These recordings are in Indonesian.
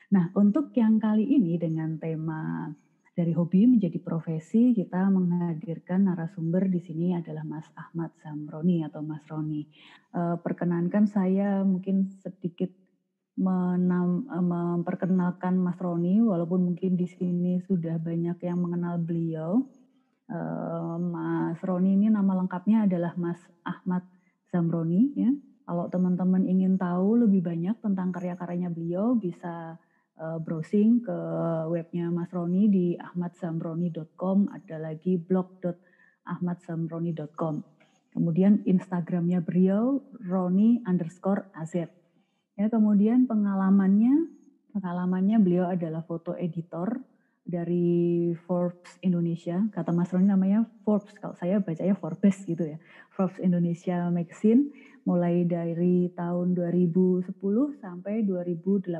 Nah, untuk yang kali ini dengan tema dari hobi menjadi profesi, kita menghadirkan narasumber di sini adalah Mas Ahmad Zamroni atau Mas Roni. Perkenankan saya mungkin sedikit memperkenalkan Mas Roni, walaupun mungkin di sini sudah banyak yang mengenal beliau. Mas Roni ini nama lengkapnya adalah Mas Ahmad Zamroni, ya. Kalau teman-teman ingin tahu lebih banyak tentang karya-karyanya beliau, bisa browsing ke webnya Mas Roni di ahmadzamroni.com, ada lagi blog.ahmadzamroni.com. Kemudian Instagramnya beliau Roni_AZ. Ya, kemudian pengalamannya beliau adalah foto editor dari Forbes Indonesia. Kata Mas Roni namanya Forbes, kalau saya bacanya Forbes gitu ya. Forbes Indonesia Magazine mulai dari tahun 2010 sampai 2018.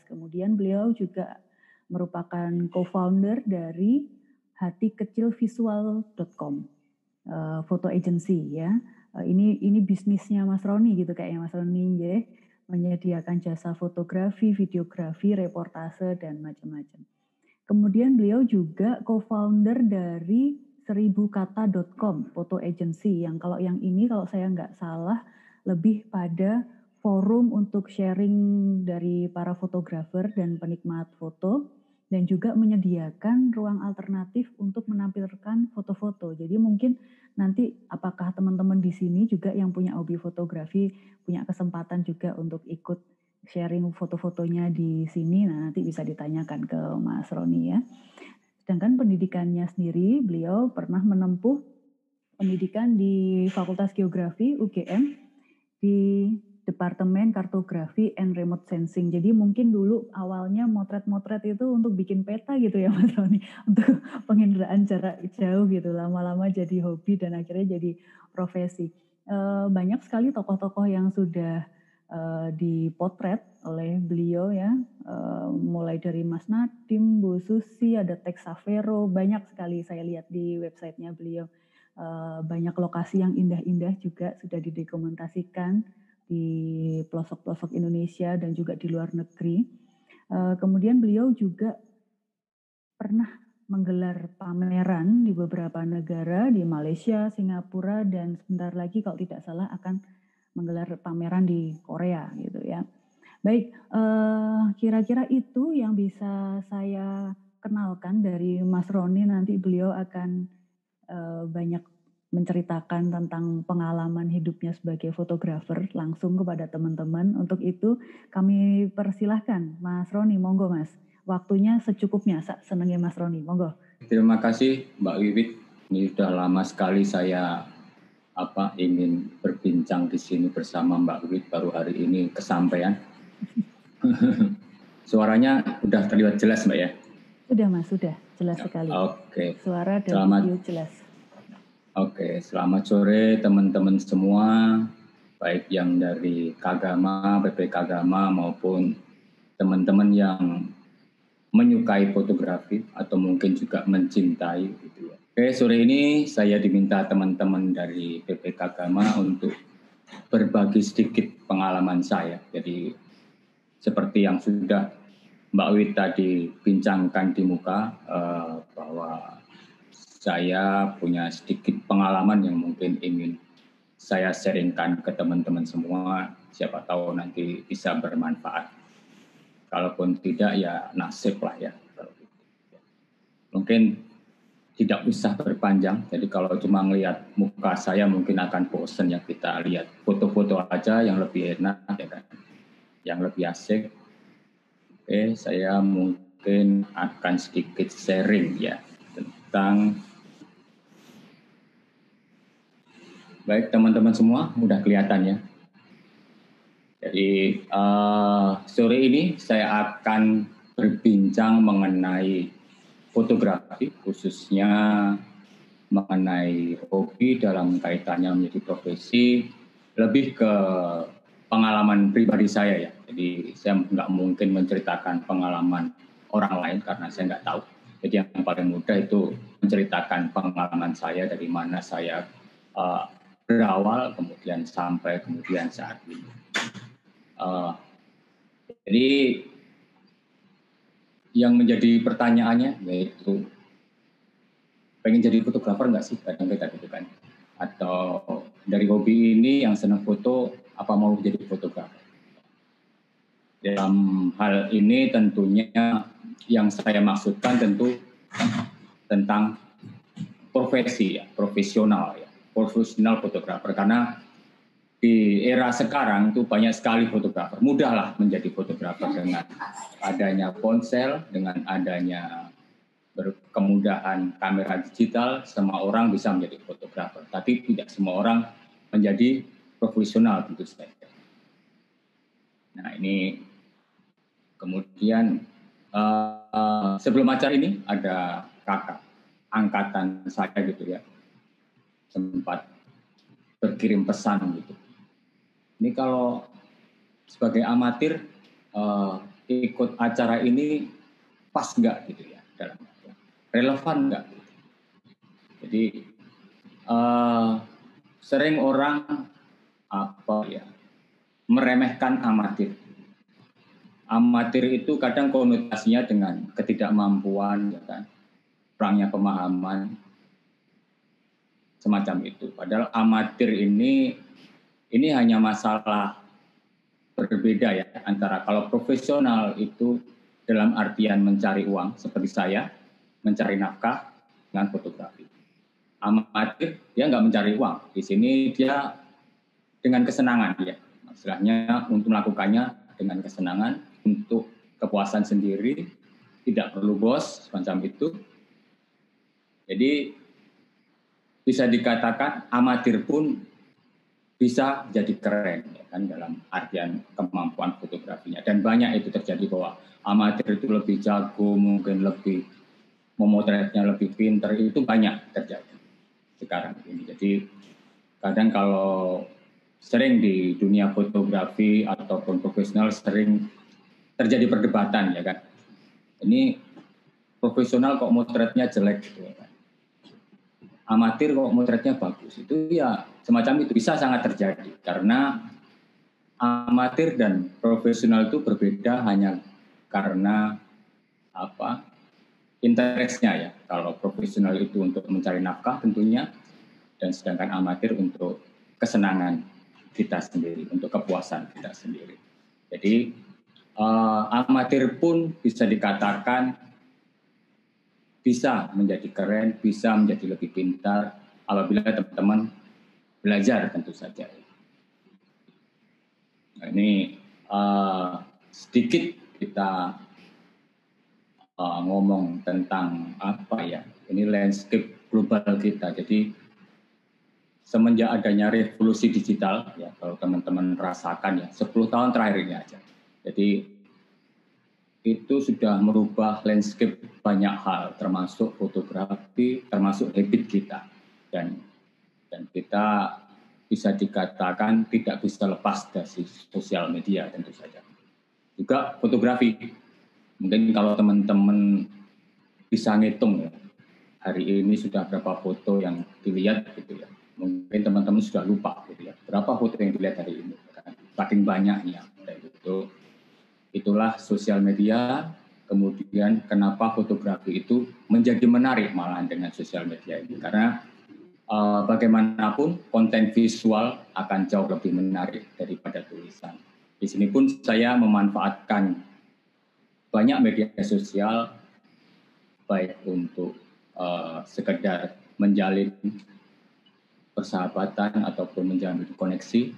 Kemudian beliau juga merupakan co-founder dari hatikecilvisual.com, foto agency ya. Ini bisnisnya Mas Roni gitu kayaknya Mas Roni ya, menyediakan jasa fotografi, videografi, reportase dan macam-macam. Kemudian beliau juga co-founder dari 1000kata.com, foto agency, yang kalau saya nggak salah lebih pada forum untuk sharing dari para fotografer dan penikmat foto, dan juga menyediakan ruang alternatif untuk menampilkan foto-foto. Jadi mungkin nanti apakah teman-teman di sini juga yang punya hobi fotografi punya kesempatan juga untuk ikut sharing foto-fotonya di sini, nah nanti bisa ditanyakan ke Mas Roni ya. Sedangkan pendidikannya sendiri, beliau pernah menempuh pendidikan di Fakultas Geografi UGM di Departemen Kartografi and Remote Sensing. Jadi mungkin dulu awalnya motret-motret itu untuk bikin peta gitu ya Mas Roni, untuk penginderaan jarak jauh gitu, lama-lama jadi hobi dan akhirnya jadi profesi. Banyak sekali tokoh-tokoh yang sudah dipotret oleh beliau ya, mulai dari Mas Nadiem, Bu Susi, ada Tex Savero, banyak sekali saya lihat di websitenya beliau. Banyak lokasi yang indah-indah juga sudah didokumentasikan di pelosok-pelosok Indonesia dan juga di luar negeri. Kemudian beliau juga pernah menggelar pameran di beberapa negara, di Malaysia, Singapura, dan sebentar lagi kalau tidak salah akan menggelar pameran di Korea gitu ya. Baik, kira-kira itu yang bisa saya kenalkan dari Mas Roni. Nanti beliau akan banyak menceritakan tentang pengalaman hidupnya sebagai fotografer langsung kepada teman-teman. Untuk itu kami persilahkan Mas Roni, monggo Mas. Waktunya secukupnya, senangnya Mas Roni, monggo. Terima kasih Mbak Wiwit. Ini sudah lama sekali saya ingin berbincang di sini bersama Mbak Wiwit, baru hari ini kesampaian. Suaranya sudah terlihat jelas Mbak ya? Sudah Mas, sudah jelas sekali. Oke. Suara dan video jelas. Oke, selamat sore teman-teman semua, baik yang dari Kagama, PP Kagama maupun teman-teman yang menyukai fotografi atau mungkin juga mencintai gitu ya. Oke, sore ini saya diminta teman-teman dari PP Kagama untuk berbagi sedikit pengalaman saya. Jadi seperti yang sudah Mbak Wit tadi bincangkan di muka, bahwa saya punya sedikit pengalaman yang mungkin ingin saya sharingkan ke teman-teman semua. Siapa tahu nanti bisa bermanfaat. Kalaupun tidak ya nasib lah ya. Mungkin tidak usah berpanjang. Jadi kalau cuma melihat muka saya mungkin akan bosan ya, kita lihat foto-foto aja yang lebih enak ya kan, yang lebih asik. Oke, saya mungkin akan sedikit sharing ya tentang. Baik teman-teman semua, mudah kelihatan ya. Jadi sore ini saya akan berbincang mengenai fotografi, khususnya mengenai hobi dalam kaitannya menjadi profesi, lebih ke pengalaman pribadi saya ya. Jadi saya nggak mungkin menceritakan pengalaman orang lain karena saya nggak tahu. Jadi yang paling mudah itu menceritakan pengalaman saya dari mana saya berawal kemudian sampai kemudian saat ini. Jadi yang menjadi pertanyaannya yaitu pengen jadi fotografer nggak sih kadang kita gitu kan, atau dari hobi ini yang senang foto apa mau jadi fotografer. Dalam hal ini tentunya yang saya maksudkan tentu tentang profesi ya, profesional fotografer, karena di era sekarang itu banyak sekali fotografer. Mudahlah menjadi fotografer dengan adanya ponsel, dengan adanya kemudahan kamera digital, semua orang bisa menjadi fotografer. Tapi tidak semua orang menjadi profesional tentu saja. Nah ini kemudian sebelum acara ini ada kakak angkatan saya gitu ya, sempat berkirim pesan gitu. Ini kalau sebagai amatir ikut acara ini pas nggak gitu ya, relevan nggak? Gitu. Jadi sering orang meremehkan amatir. Amatir itu kadang konotasinya dengan ketidakmampuan, ya kan, kurangnya pemahaman, semacam itu. Padahal amatir ini hanya masalah berbeda ya, antara kalau profesional itu dalam artian mencari uang seperti saya, mencari nafkah dengan fotografi. Amatir dia nggak mencari uang, di sini dia dengan kesenangan ya, istilahnya untuk melakukannya dengan kesenangan, untuk kepuasan sendiri, tidak perlu bos semacam itu. Jadi bisa dikatakan amatir pun bisa jadi keren ya kan, dalam artian kemampuan fotografinya. Dan banyak itu terjadi bahwa amatir itu lebih jago, mungkin lebih memotretnya lebih pintar, itu banyak terjadi sekarang ini. Jadi kadang kalau sering di dunia fotografi ataupun profesional sering terjadi perdebatan ya kan. Ini profesional kok motretnya jelek gitu ya kan. Amatir kok motretnya bagus. Itu ya semacam itu bisa sangat terjadi karena amatir dan profesional itu berbeda hanya karena interestnya ya. Kalau profesional itu untuk mencari nafkah tentunya, dan sedangkan amatir untuk kesenangan kita sendiri, untuk kepuasan kita sendiri. Jadi amatir pun bisa dikatakan bisa menjadi keren, bisa menjadi lebih pintar apabila teman-teman belajar tentu saja. Nah, ini sedikit kita ngomong tentang ini landscape global kita. Jadi semenjak adanya revolusi digital, ya kalau teman-teman rasakan ya 10 tahun terakhir ini aja. Jadi itu sudah merubah landscape banyak hal, termasuk fotografi, termasuk habit kita. Dan kita bisa dikatakan tidak bisa lepas dari sosial media tentu saja. Juga fotografi. Mungkin kalau teman-teman bisa ngitung ya, hari ini sudah berapa foto yang dilihat gitu ya. Mungkin teman-teman sudah lupa gitu ya, berapa foto yang dilihat hari ini. Saking banyaknya gitu. Itulah sosial media. Kemudian kenapa fotografi itu menjadi menarik malahan dengan sosial media ini, karena bagaimanapun konten visual akan jauh lebih menarik daripada tulisan. Di sini pun saya memanfaatkan banyak media sosial, baik untuk sekedar menjalin persahabatan ataupun menjalin koneksi,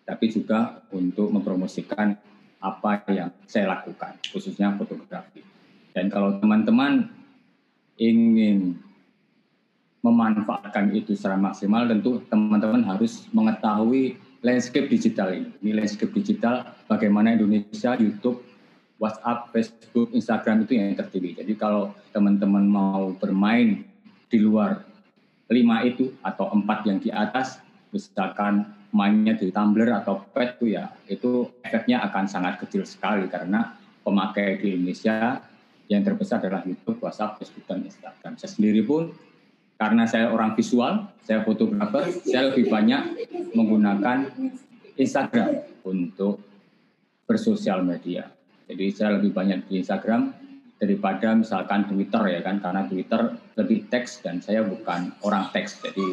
tapi juga untuk mempromosikan apa yang saya lakukan, khususnya fotografi. Dan kalau teman-teman ingin memanfaatkan itu secara maksimal, tentu teman-teman harus mengetahui landscape digital ini. Ini landscape digital, bagaimana Indonesia, YouTube, WhatsApp, Facebook, Instagram itu yang terpilih. Jadi kalau teman-teman mau bermain di luar 5 itu atau 4 yang di atas, misalkan mainnya di Tumblr atau Pet itu ya, itu efeknya akan sangat kecil sekali karena pemakai di Indonesia yang terbesar adalah YouTube, WhatsApp, Facebook, dan Instagram. Saya sendiri pun karena saya orang visual, saya fotografer, saya lebih banyak menggunakan Instagram untuk bersosial media. Jadi saya lebih banyak di Instagram daripada misalkan Twitter ya kan, karena Twitter lebih teks dan saya bukan orang teks, jadi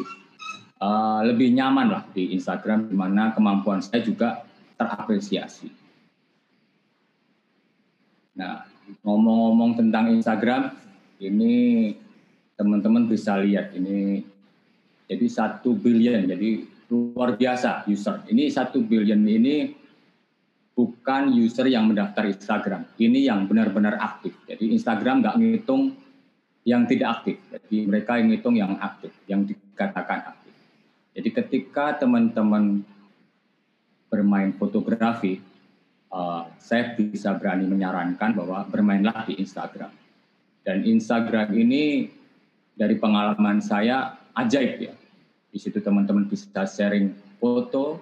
lebih nyaman lah di Instagram, di mana kemampuan saya juga terapresiasi. Nah, ngomong-ngomong tentang Instagram, ini teman-teman bisa lihat ini, jadi 1 billion, jadi luar biasa user. Ini 1 billion ini bukan user yang mendaftar Instagram, ini yang benar-benar aktif. Jadi Instagram nggak ngitung yang tidak aktif, jadi mereka yang ngitung yang aktif, yang dikatakan aktif. Jadi ketika teman-teman bermain fotografi, saya bisa berani menyarankan bahwa bermainlah di Instagram. Dan Instagram ini dari pengalaman saya ajaib ya. Di situ teman-teman bisa sharing foto,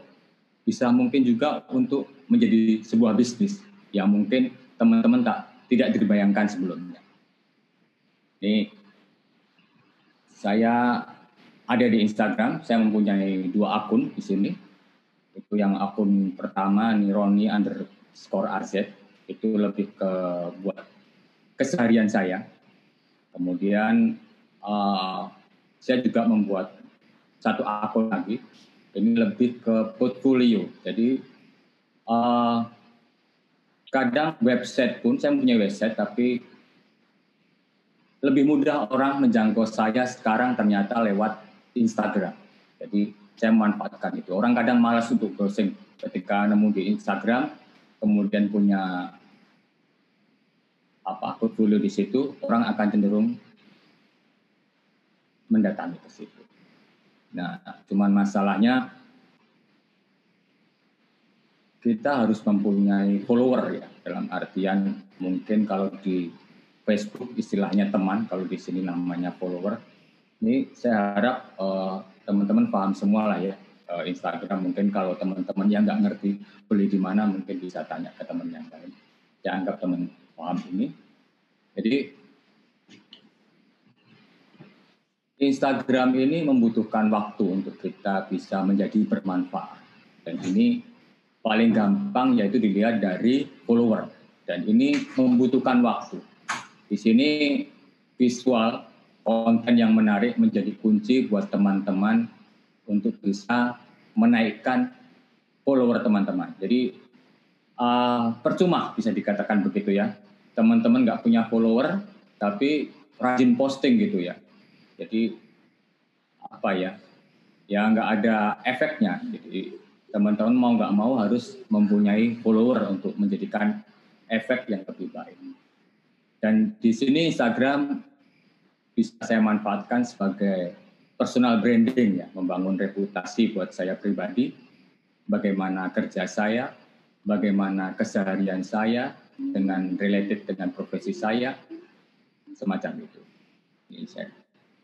bisa mungkin juga untuk menjadi sebuah bisnis yang mungkin teman-teman tidak dibayangkan sebelumnya. Ini saya ada di Instagram, saya mempunyai 2 akun di sini. Itu yang akun pertama Nironi_AZ, itu lebih ke buat keseharian saya. Kemudian saya juga membuat 1 akun lagi, ini lebih ke portfolio. Jadi kadang website pun, saya mempunyai website, tapi lebih mudah orang menjangkau saya sekarang ternyata lewat Instagram. Jadi saya memanfaatkan itu. Orang kadang malas untuk browsing ketika nemu di Instagram, kemudian punya portfolio di situ, orang akan cenderung mendatangi ke situ. Nah, cuman masalahnya kita harus mempunyai follower ya, dalam artian mungkin kalau di Facebook istilahnya teman, kalau di sini namanya follower. Ini saya harap teman-teman paham semua lah ya. Instagram mungkin kalau teman-teman yang nggak ngerti beli di mana mungkin bisa tanya ke teman yang lain. Saya anggap teman paham ini. Jadi Instagram ini membutuhkan waktu untuk kita bisa menjadi bermanfaat. Dan ini paling gampang yaitu dilihat dari follower. Dan ini membutuhkan waktu. Di sini visual, konten yang menarik menjadi kunci buat teman-teman untuk bisa menaikkan follower teman-teman. Jadi percuma bisa dikatakan begitu ya. Teman-teman nggak punya follower, tapi rajin posting gitu ya. Jadi ya nggak ada efeknya. Jadi teman-teman mau nggak mau harus mempunyai follower untuk menjadikan efek yang lebih baik. Dan di sini Instagram bisa saya manfaatkan sebagai personal branding ya, membangun reputasi buat saya pribadi, bagaimana kerja saya, bagaimana keseharian saya dengan related dengan profesi saya, semacam itu. Ini saya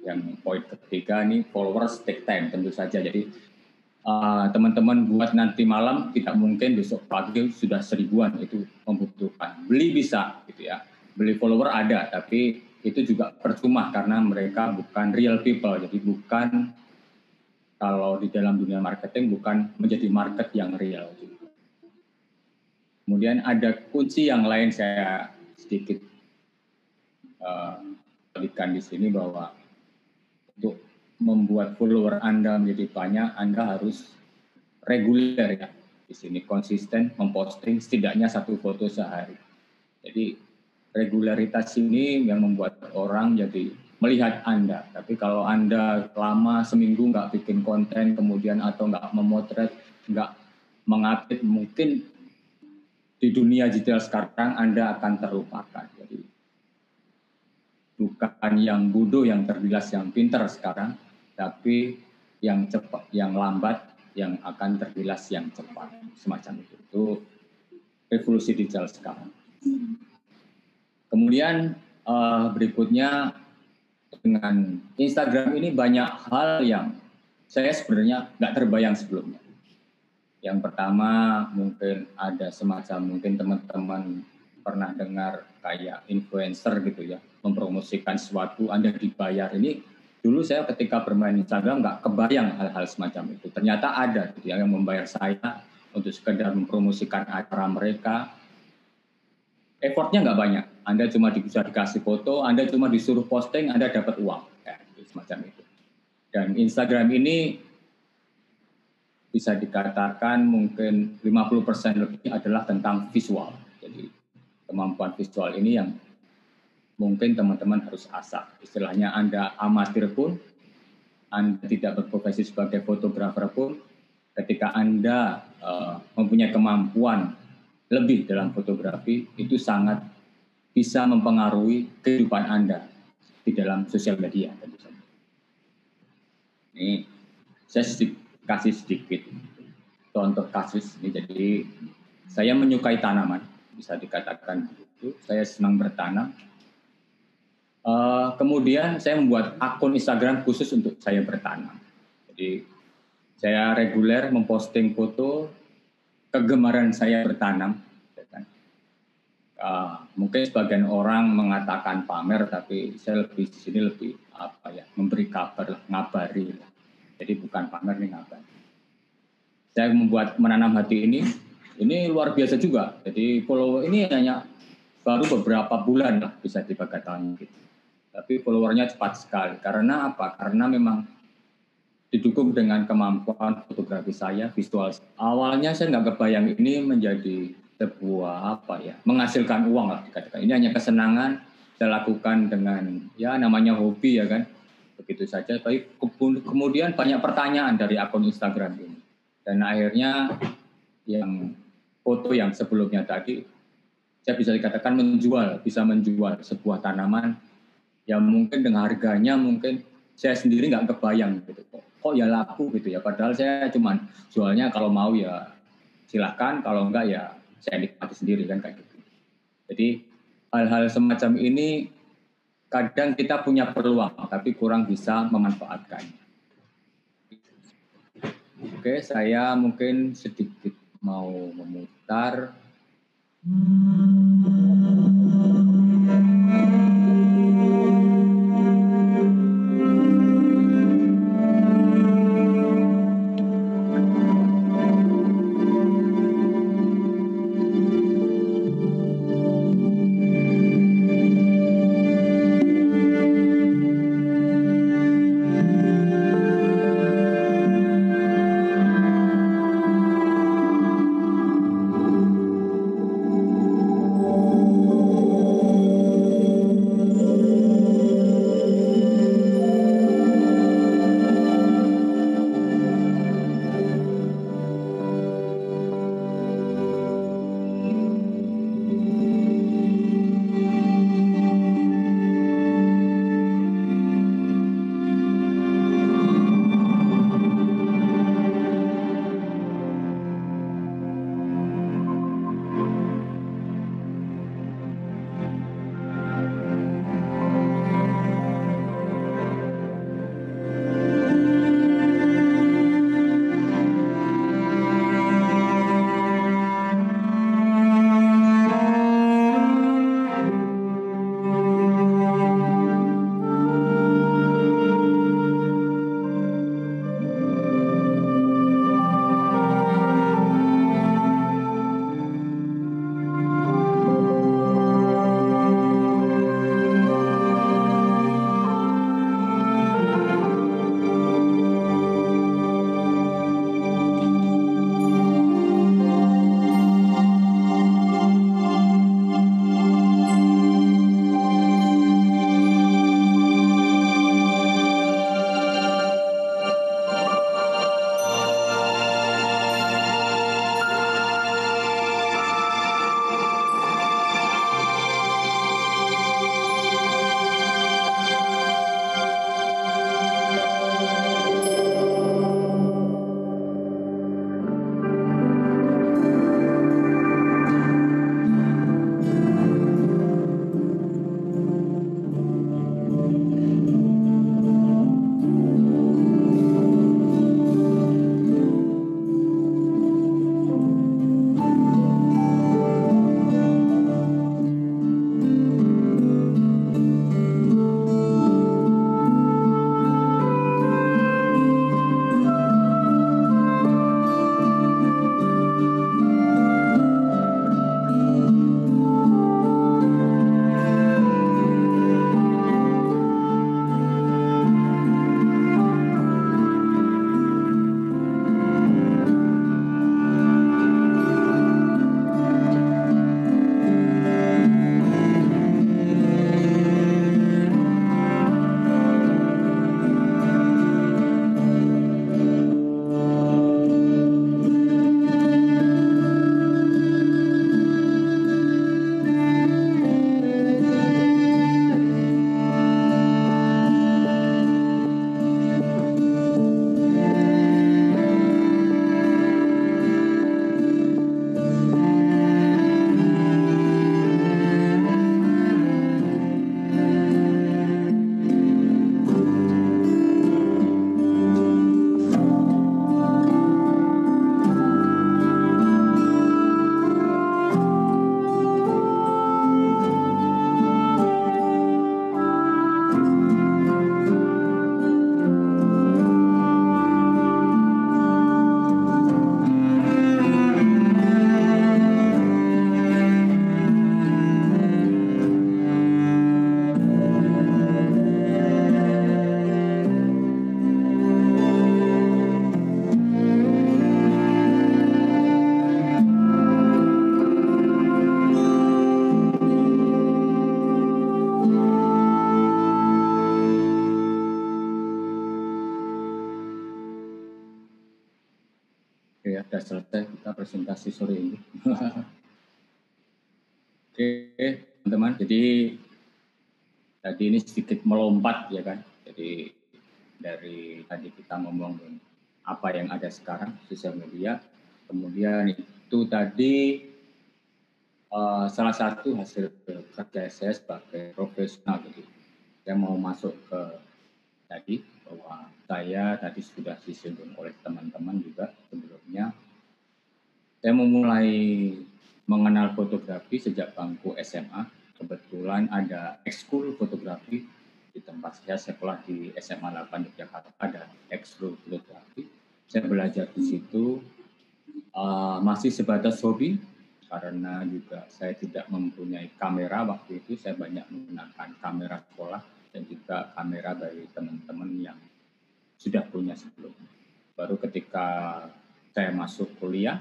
yang poin ketiga nih, followers take time tentu saja. Jadi teman-teman buat nanti malam tidak mungkin besok pagi sudah 1000-an, itu membutuhkan. Beli bisa gitu ya. Beli follower ada, tapi itu juga percuma karena mereka bukan real people. Jadi bukan, kalau di dalam dunia marketing bukan menjadi market yang real. Kemudian ada kunci yang lain saya sedikit berikan di sini, bahwa untuk membuat follower Anda menjadi banyak, Anda harus reguler ya. Di sini konsisten memposting setidaknya 1 foto sehari. Jadi regularitas ini yang membuat orang jadi melihat Anda. Tapi kalau Anda lama seminggu nggak bikin konten, kemudian atau nggak memotret, nggak mengupdate, mungkin di dunia digital sekarang Anda akan terlupakan. Jadi bukan yang bodoh yang terbilas yang pintar sekarang, tapi yang cepat, yang lambat, yang akan terbilas yang cepat. Semacam itu. Itu revolusi digital sekarang. Kemudian berikutnya, dengan Instagram ini banyak hal yang saya sebenarnya nggak terbayang sebelumnya. Yang pertama mungkin ada semacam, mungkin teman-teman pernah dengar kayak influencer gitu ya, mempromosikan sesuatu, Anda dibayar. Ini dulu saya ketika bermain Instagram nggak kebayang hal-hal semacam itu. Ternyata ada gitu ya, yang membayar saya untuk sekedar mempromosikan acara mereka. effortnya nggak banyak. Anda cuma bisa dikasih foto, Anda cuma disuruh posting, Anda dapat uang, ya, semacam itu. Dan Instagram ini bisa dikatakan mungkin 50% lebih adalah tentang visual. Jadi kemampuan visual ini yang mungkin teman-teman harus asah. Istilahnya Anda amatir pun, Anda tidak berprofesi sebagai fotografer pun, ketika Anda mempunyai kemampuan lebih dalam fotografi, itu sangat bisa mempengaruhi kehidupan Anda di dalam sosial media. Ini saya kasih sedikit contoh kasus ini. Jadi saya menyukai tanaman, bisa dikatakan begitu. Saya senang bertanam. Kemudian saya membuat akun Instagram khusus untuk saya bertanam. Jadi saya reguler memposting foto kegemaran saya bertanam. Mungkin sebagian orang mengatakan pamer, tapi saya lebih di sini lebih memberi kabar, ngabari. Jadi bukan pamer, nih ngabari. Saya membuat menanam hati ini luar biasa juga. Jadi follow ini hanya baru beberapa bulan lah bisa dikatakan gitu. Tapi followernya cepat sekali. Karena apa? Karena memang didukung dengan kemampuan fotografi saya, visual. Awalnya saya nggak kebayang ini menjadi sebuah menghasilkan uang lah dikatakan. Ini hanya kesenangan saya lakukan dengan namanya hobi ya kan, begitu saja. Tapi kemudian banyak pertanyaan dari akun Instagram ini, dan akhirnya yang foto yang sebelumnya tadi saya bisa dikatakan bisa menjual sebuah tanaman yang mungkin dengan harganya mungkin saya sendiri nggak kebayang gitu, kok ya laku gitu ya. Padahal saya cuman jualnya kalau mau ya silakan, kalau enggak ya saya nikmati sendiri kan kayak gitu. Jadi hal-hal semacam ini kadang kita punya peluang tapi kurang bisa memanfaatkannya. Oke, saya mungkin sedikit mau memutar. sudah selesai kita presentasi sore ini. Oke, teman-teman. Jadi tadi ini sedikit melompat ya kan. Jadi dari tadi kita ngomong apa yang ada sekarang sosial media. Kemudian itu tadi salah satu hasil kerja saya sebagai profesional. Jadi saya mau masuk ke tadi bahwa saya tadi sudah disinggung oleh teman-teman juga sebelumnya. Saya memulai mengenal fotografi sejak bangku SMA. Kebetulan ada ekskul fotografi di tempat saya sekolah di SMA 8 Yogyakarta, ada ekskul fotografi. Saya belajar di situ masih sebatas hobi karena juga saya tidak mempunyai kamera waktu itu. Saya banyak menggunakan kamera sekolah dan juga kamera dari teman-teman yang sudah punya sebelumnya. Baru ketika saya masuk kuliah,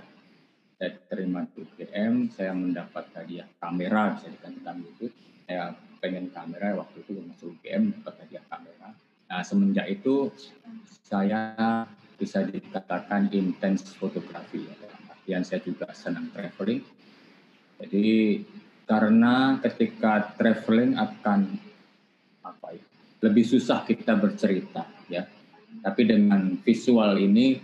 saya terima di UGM, saya mendapat hadiah kamera, bisa dikatakan gitu. Saya pengen kamera waktu itu masuk UGM, dapat hadiah kamera. Nah, semenjak itu saya bisa dikatakan intens fotografi. Artian saya juga senang traveling. Jadi karena ketika traveling akan lebih susah kita bercerita, ya. Tapi dengan visual ini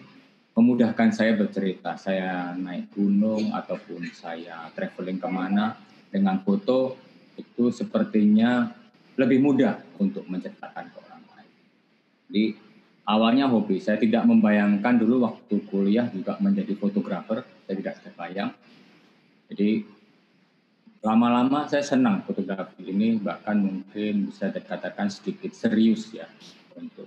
memudahkan saya bercerita. Saya naik gunung ataupun saya traveling kemana, dengan foto itu sepertinya lebih mudah untuk menceritakan ke orang lain. Jadi awalnya hobi, saya tidak membayangkan dulu waktu kuliah juga menjadi fotografer, saya tidak terbayang. Jadi lama-lama saya senang fotografi ini, bahkan mungkin bisa dikatakan sedikit serius ya untuk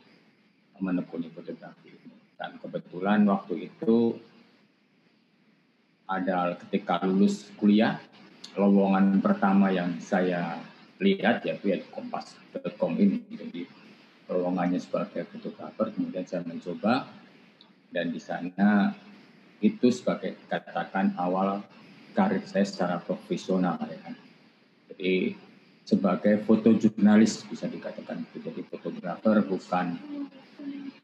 menekuni fotografi. Dan kebetulan waktu itu ada ketika lulus kuliah, lowongan pertama yang saya lihat yaitu ya kompas.com ini. Jadi lowongannya sebagai fotografer, kemudian saya mencoba dan di sana itu sebagai katakan awal karir saya secara profesional ya kan. Jadi sebagai fotojurnalis bisa dikatakan itu. Jadi fotografer bukan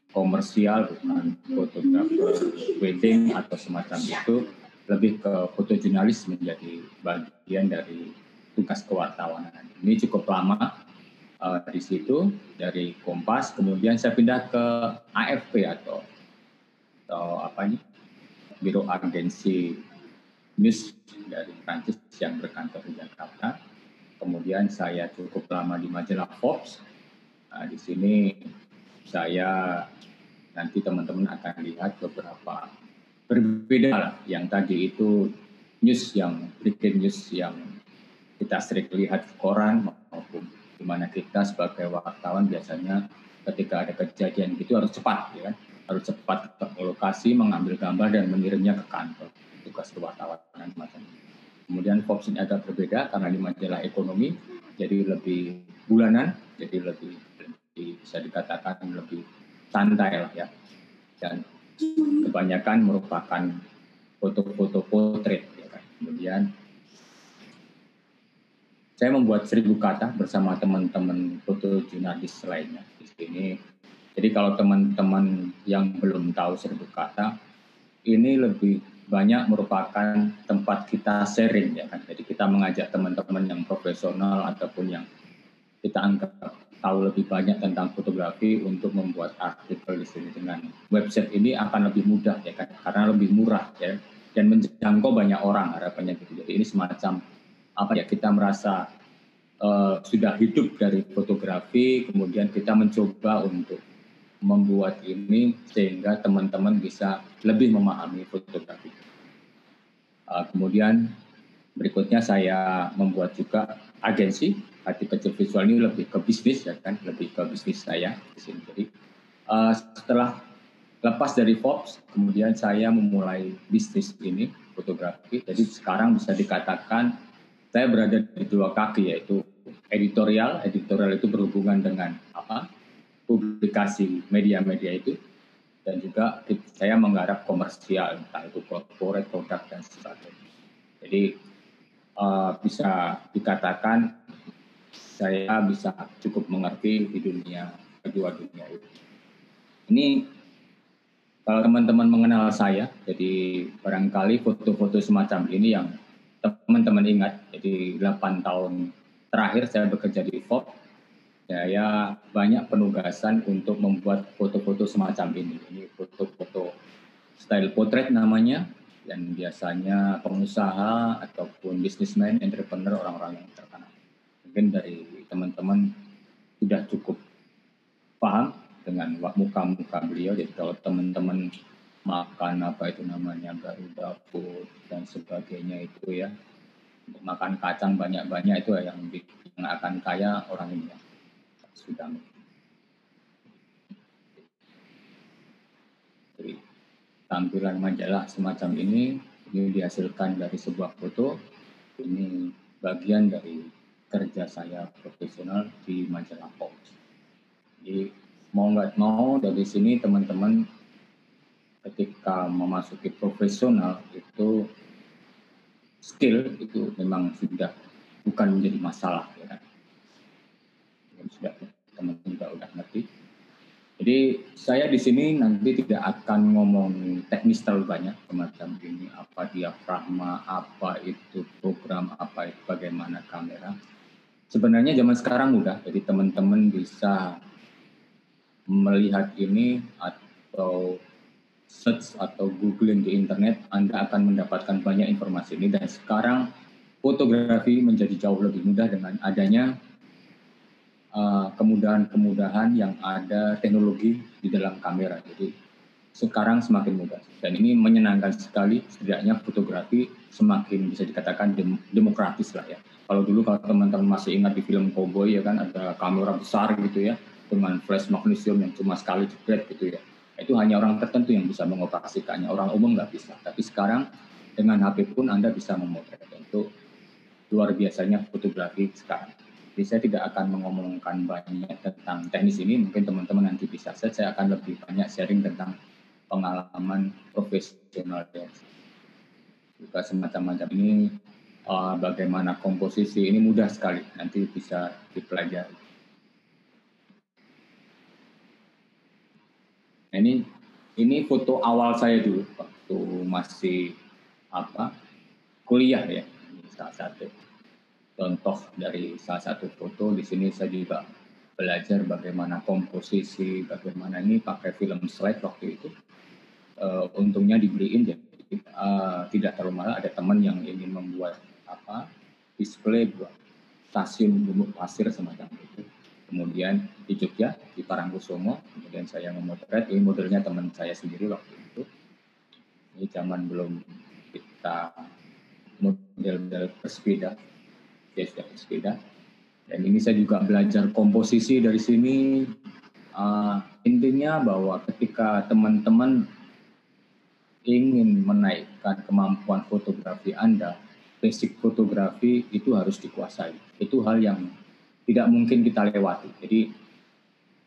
komersial, bukan fotografer wedding atau semacam itu, lebih ke fotojurnalis menjadi bagian dari tugas kewartawanan. Ini cukup lama di situ dari Kompas, kemudian saya pindah ke AFP atau apa ini, biro agensi news dari Prancis yang berkantor di Jakarta. Kemudian saya cukup lama di majalah Forbes. Nah, di sini saya nanti teman-teman akan lihat beberapa berbeda lah. Yang tadi itu news yang breaking news yang kita sering lihat di koran maupun di mana kita sebagai wartawan biasanya ketika ada kejadian gitu harus cepat ya kan, harus cepat ke lokasi mengambil gambar dan mengirimnya ke kantor, tugas kewartawanan semacam itu. Kemudian Forbes ini agak berbeda karena di majalah ekonomi jadi lebih bulanan, jadi lebih bisa dikatakan lebih santai lah ya, dan kebanyakan merupakan foto-foto potret ya kan. Kemudian saya membuat 1000 kata bersama teman-teman fotojurnalis lainnya di sini. Jadi kalau teman-teman yang belum tahu 1000 kata, ini lebih banyak merupakan tempat kita sharing ya kan. Jadi kita mengajak teman-teman yang profesional ataupun yang kita anggap tahu lebih banyak tentang fotografi untuk membuat artikel di sini. Dengan website ini akan lebih mudah ya kan, karena lebih murah ya dan menjangkau banyak orang harapannya gitu. Jadi ini semacam apa ya, kita merasa sudah hidup dari fotografi, kemudian kita mencoba untuk membuat ini sehingga teman-teman bisa lebih memahami fotografi. Kemudian berikutnya saya membuat juga agensi. Hati Kecil Visual ini lebih ke bisnis ya kan, lebih ke bisnis saya di sini. Jadi setelah lepas dari Forbes, kemudian saya memulai bisnis ini fotografi. Jadi sekarang bisa dikatakan saya berada di dua kaki, yaitu editorial. Editorial itu berhubungan dengan publikasi media-media itu, dan juga saya menggarap komersial, entah itu corporate produk dan sebagainya. Jadi bisa dikatakan saya bisa cukup mengerti di dunia kedua dunia itu. Ini Kalau teman-teman mengenal saya, jadi barangkali foto-foto semacam ini yang teman-teman ingat. Jadi 8 tahun terakhir saya bekerja di Vogue, saya banyak penugasan untuk membuat foto-foto semacam ini. Ini foto-foto style portrait namanya, dan biasanya pengusaha ataupun businessman, entrepreneur, orang-orang yang terkenal. Mungkin dari teman-teman sudah cukup paham dengan muka-muka beliau. Jadi kalau teman-teman makan apa itu namanya Garuda Food dan sebagainya itu ya, untuk makan kacang banyak-banyak itu yang akan kaya orang ini ya. Sudah. Jadi tampilan majalah semacam ini dihasilkan dari sebuah foto. Ini bagian dari kerja saya profesional di majalah Pop. Jadi mau nggak mau dari sini teman-teman ketika memasuki profesional itu skill itu memang sudah bukan menjadi masalah ya. Sudah teman-teman juga udah ngerti. Jadi saya di sini nanti tidak akan ngomong teknis terlalu banyak semacam ini, apa diafragma, apa itu program, apa itu bagaimana kamera. Sebenarnya zaman sekarang mudah, jadi teman-teman bisa melihat ini atau search atau googling di internet, Anda akan mendapatkan banyak informasi ini. Dan sekarang fotografi menjadi jauh lebih mudah dengan adanya kemudahan-kemudahan yang ada teknologi di dalam kamera. Jadi sekarang semakin mudah dan ini menyenangkan sekali. Setidaknya fotografi semakin bisa dikatakan demokratis lah ya. Kalau dulu kalau teman-teman masih ingat di film Cowboy ya kan ada kamera besar gitu ya dengan flash magnesium yang cuma sekali jepret gitu ya. Itu hanya orang tertentu yang bisa mengoperasikannya, orang umum nggak bisa. Tapi sekarang dengan HP pun Anda bisa memotret. Itu luar biasanya fotografi sekarang. Jadi saya tidak akan mengomongkan banyak tentang teknis ini, mungkin teman-teman nanti bisa search, saya akan lebih banyak sharing tentang pengalaman profesional ya. Juga semacam-macam ini bagaimana komposisi, ini mudah sekali, nanti bisa dipelajari. Nah, ini foto awal saya dulu, waktu masih kuliah ya, ini salah satu contoh dari salah satu foto. Di sini saya juga belajar bagaimana komposisi, bagaimana ini pakai film slide waktu itu. Untungnya dibeliin jadi tidak terlalu mahal. Ada teman yang ingin membuat display buat stasiun Gumuk Pasir semacam itu. Kemudian di Jogja di Parangkusumo, kemudian saya memotret. Ini modelnya teman saya sendiri waktu itu. Ini zaman belum kita model-model bersepeda. Dia sudah bersepeda. Dan ini saya juga belajar komposisi dari sini. Intinya bahwa ketika teman-teman ingin menaikkan kemampuan fotografi Anda, basic fotografi itu harus dikuasai. Itu hal yang tidak mungkin kita lewati. Jadi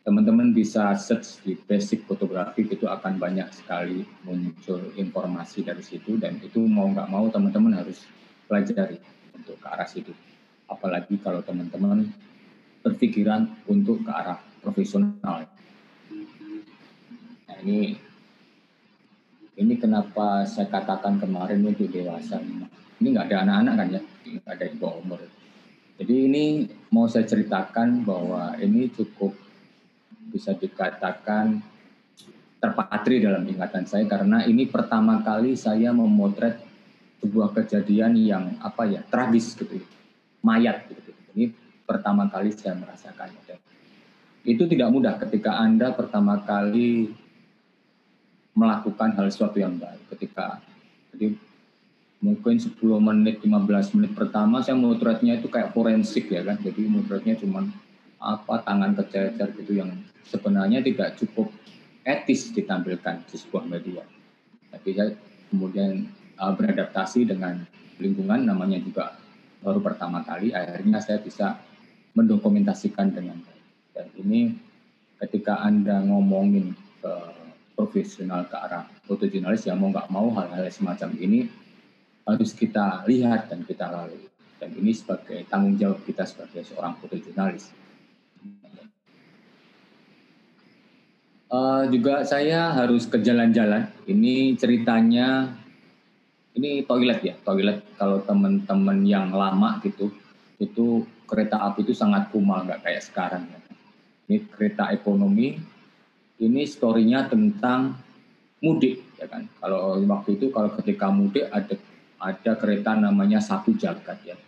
teman-teman bisa search di basic fotografi, itu akan banyak sekali muncul informasi dari situ, dan itu mau nggak mau teman-teman harus pelajari untuk ke arah situ. Apalagi kalau teman-teman berpikiran untuk ke arah profesional. Nah, ini kenapa saya katakan kemarin itu dewasa. Ini nggak ada anak-anak kan ya, nggak ada di bawah umur. Jadi ini mau saya ceritakan bahwa ini cukup bisa dikatakan terpatri dalam ingatan saya, karena ini pertama kali saya memotret sebuah kejadian yang tragis gitu, mayat gitu. Ini pertama kali saya merasakannya. Itu tidak mudah ketika Anda pertama kali melakukan hal sesuatu yang baru. Jadi mungkin 10 menit, 15 menit pertama saya motretnya itu kayak forensik ya kan. Jadi motretnya cuma tangan kececer gitu yang sebenarnya tidak cukup etis ditampilkan di sebuah media. Tapi saya kemudian beradaptasi dengan lingkungan, namanya juga baru pertama kali, akhirnya saya bisa mendokumentasikan dengan baik. Dan ini ketika Anda ngomongin ke profesional ke arah fotojurnalis, ya mau nggak mau hal-hal semacam ini harus kita lihat dan kita lalui. Dan ini sebagai tanggung jawab kita sebagai seorang fotojurnalis. Juga saya harus ke jalan-jalan. Ini ceritanya, ini toilet ya, toilet kalau teman-teman yang lama gitu, itu kereta api itu sangat kumal, nggak kayak sekarang ya. Ini kereta ekonomi, ini story-nya tentang mudik ya kan. Kalau waktu itu kalau ketika mudik ada kereta namanya Satu Jagat ya.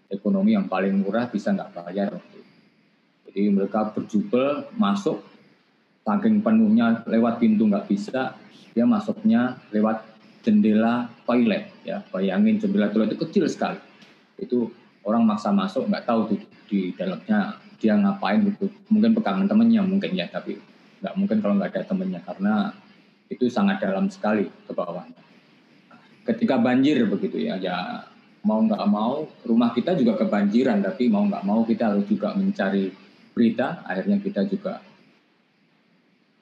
Ekonomi yang paling murah bisa nggak bayar. Jadi mereka berjubel masuk, saking penuhnya lewat pintu nggak bisa, dia masuknya lewat jendela toilet ya. Bayangin jendela toilet itu kecil sekali. Itu orang maksa masuk nggak tahu di dalamnya dia ngapain gitu. Mungkin pegangan temennya mungkin ya, tapi nggak mungkin kalau nggak ada temennya karena itu sangat dalam sekali ke bawahnya. Ketika banjir begitu ya, ya mau nggak mau rumah kita juga kebanjiran, tapi mau nggak mau kita harus juga mencari berita. Akhirnya kita juga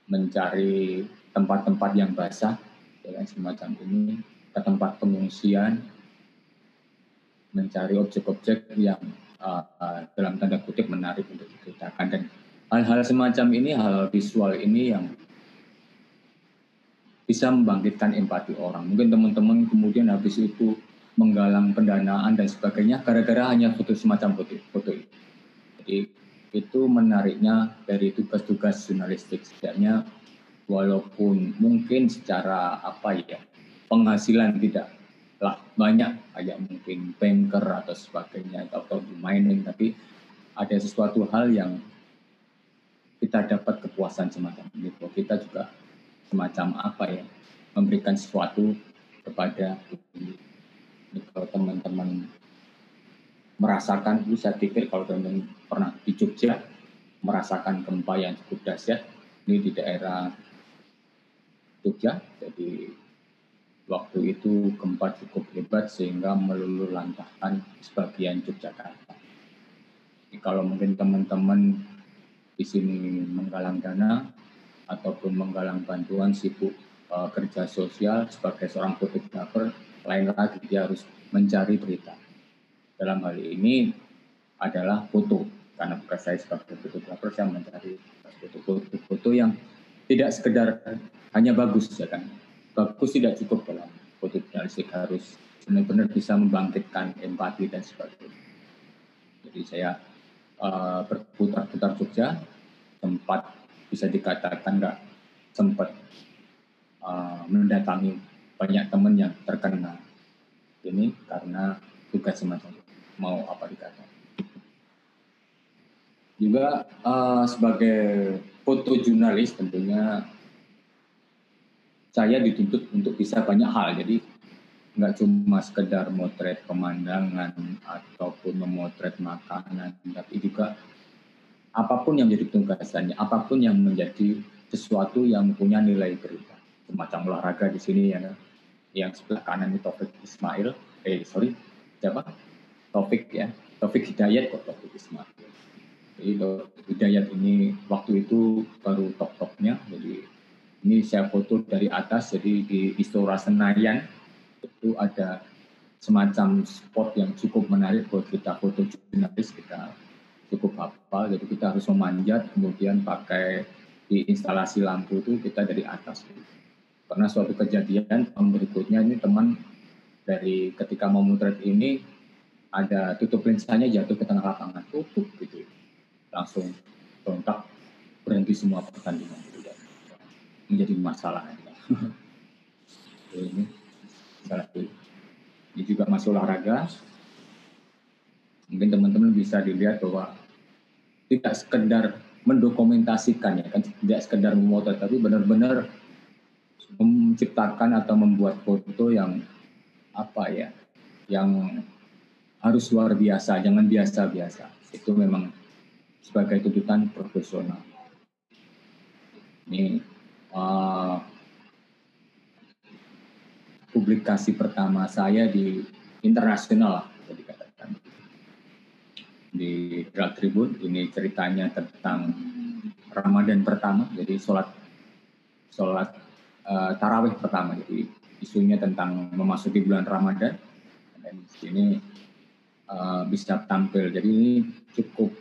mencari tempat-tempat yang basah, ya, semacam ini, ke tempat pengungsian, mencari objek-objek yang dalam tanda kutip menarik untuk diceritakan. Dan hal-hal semacam ini, hal visual ini yang bisa membangkitkan empati orang. Mungkin teman-teman kemudian habis itu menggalang pendanaan dan sebagainya gara-gara hanya foto semacam foto itu. Jadi itu menariknya dari tugas-tugas jurnalistik. Setidaknya walaupun mungkin secara penghasilan tidak lah banyak, kayak mungkin banker atau sebagainya atau mining, tapi ada sesuatu hal yang kita dapat kepuasan semacam itu. Kita juga semacam memberikan sesuatu kepada kalau teman-teman merasakan, saya pikir kalau teman-teman pernah di Jogja merasakan gempa yang cukup dahsyat, ini di daerah Jogja, jadi waktu itu gempa cukup hebat sehingga meluluh lantahkan sebagian Yogyakarta. Jadi kalau mungkin teman-teman di sini menggalang dana ataupun menggalang bantuan, sibuk kerja sosial sebagai seorang fotografer, lain lagi dia harus mencari berita. Dalam hal ini adalah foto, karena bukan saya sebagai fotografer, saya mencari foto-foto yang tidak sekedar hanya bagus ya kan. Bagus tidak cukup dalam foto jurnalistik, harus benar-benar bisa membangkitkan empati dan sebagainya. Jadi saya berputar-putar Jogja, tempat bisa dikatakan nggak sempat mendatangi banyak teman yang terkena ini karena tugas semacam itu. Mau apa dikatakan. Juga sebagai fotojurnalis tentunya saya dituntut untuk bisa banyak hal. Jadi nggak cuma sekedar motret pemandangan ataupun memotret makanan, tapi juga apapun yang menjadi tugasannya, apapun yang menjadi sesuatu yang punya nilai berita. Semacam olahraga di sini ya, yang sebelah kanan itu Taufik Ismail, Taufik Hidayat kok Taufik Ismail. Jadi Hidayat ini waktu itu baru top-topnya, jadi ini saya foto dari atas, jadi di Istora Senayan itu ada semacam spot yang cukup menarik buat kita foto jurnalis, kita cukup hafal, jadi kita harus memanjat, kemudian pakai di instalasi lampu itu kita dari atas. Karena suatu kejadian berikutnya ini teman dari ketika mau motret ini ada tutup lensanya jatuh ke tengah lapangan, tutup gitu, langsung kontak berhenti semua pertandingan gitu ya. Menjadi masalah ini salah satu. Ini juga masih olahraga. Mungkin teman-teman bisa dilihat bahwa tidak sekedar mendokumentasikan ya kan, tidak sekedar memotret, tapi benar-benar menciptakan atau membuat foto yang yang harus luar biasa, jangan biasa-biasa. Itu memang sebagai tuntutan profesional. Ini publikasi pertama saya di internasional, bisa dikatakan. Di Herald Tribun, ini ceritanya tentang Ramadan pertama, jadi sholat tarawih pertama, jadi isunya tentang memasuki bulan Ramadan, dan di sini bisa tampil. Jadi ini cukup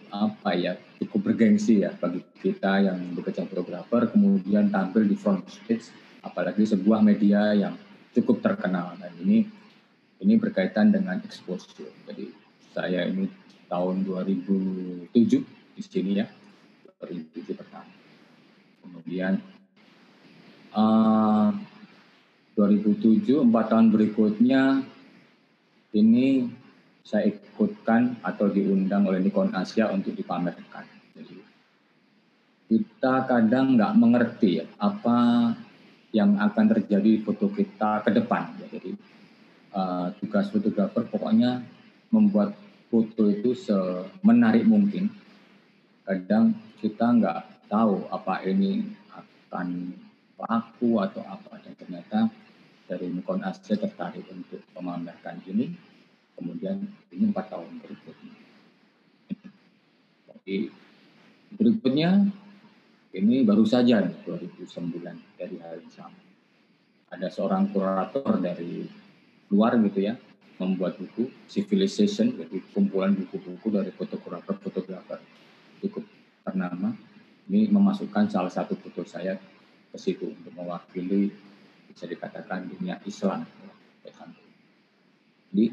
cukup bergengsi ya bagi kita yang bekerja fotografer kemudian tampil di front stage, apalagi sebuah media yang cukup terkenal. Dan ini berkaitan dengan exposure. Jadi saya ini tahun 2007 di sini ya, 2007 pertama. Kemudian 2007, 4 tahun berikutnya ini saya ikutkan atau diundang oleh Nikon Asia untuk dipamerkan. Jadi kita kadang nggak mengerti ya, apa yang akan terjadi di foto kita ke depan. Ya. Jadi tugas fotografer pokoknya membuat foto itu semenarik mungkin. Kadang kita nggak tahu apa ini akan laku atau apa, dan ternyata dari Nikon Asia tertarik untuk memamerkan ini. Kemudian ini 4 tahun berikutnya. Jadi berikutnya ini baru saja 2009 dari hari yang sama. Ada seorang kurator dari luar gitu ya, membuat buku Civilization, jadi kumpulan buku-buku dari fotografer cukup ternama. Ini memasukkan salah satu foto saya ke situ untuk mewakili, bisa dikatakan, dunia Islam. Jadi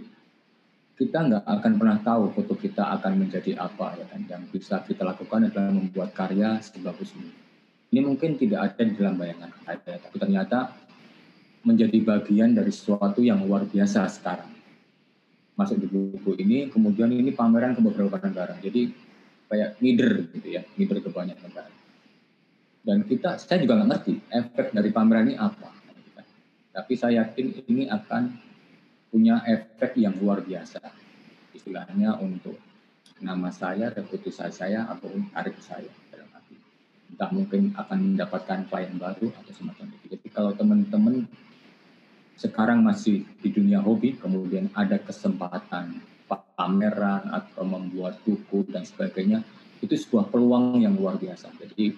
kita nggak akan pernah tahu foto kita akan menjadi apa, ya kan? Yang bisa kita lakukan adalah membuat karya sebagus ini. Ini mungkin tidak ada di dalam bayangan saya, tapi ternyata menjadi bagian dari sesuatu yang luar biasa sekarang. Masuk di buku ini, kemudian ini pameran ke beberapa negara. Jadi kayak ngider gitu ya, ngider ke banyak negara. Dan saya juga nggak ngerti efek dari pameran ini apa. Tapi saya yakin ini akan punya efek yang luar biasa. Istilahnya untuk nama saya, reputasi saya, atau karir saya. Entah mungkin akan mendapatkan klien baru atau semacam itu. Jadi kalau teman-teman sekarang masih di dunia hobi, kemudian ada kesempatan pameran atau membuat buku dan sebagainya, itu sebuah peluang yang luar biasa. Jadi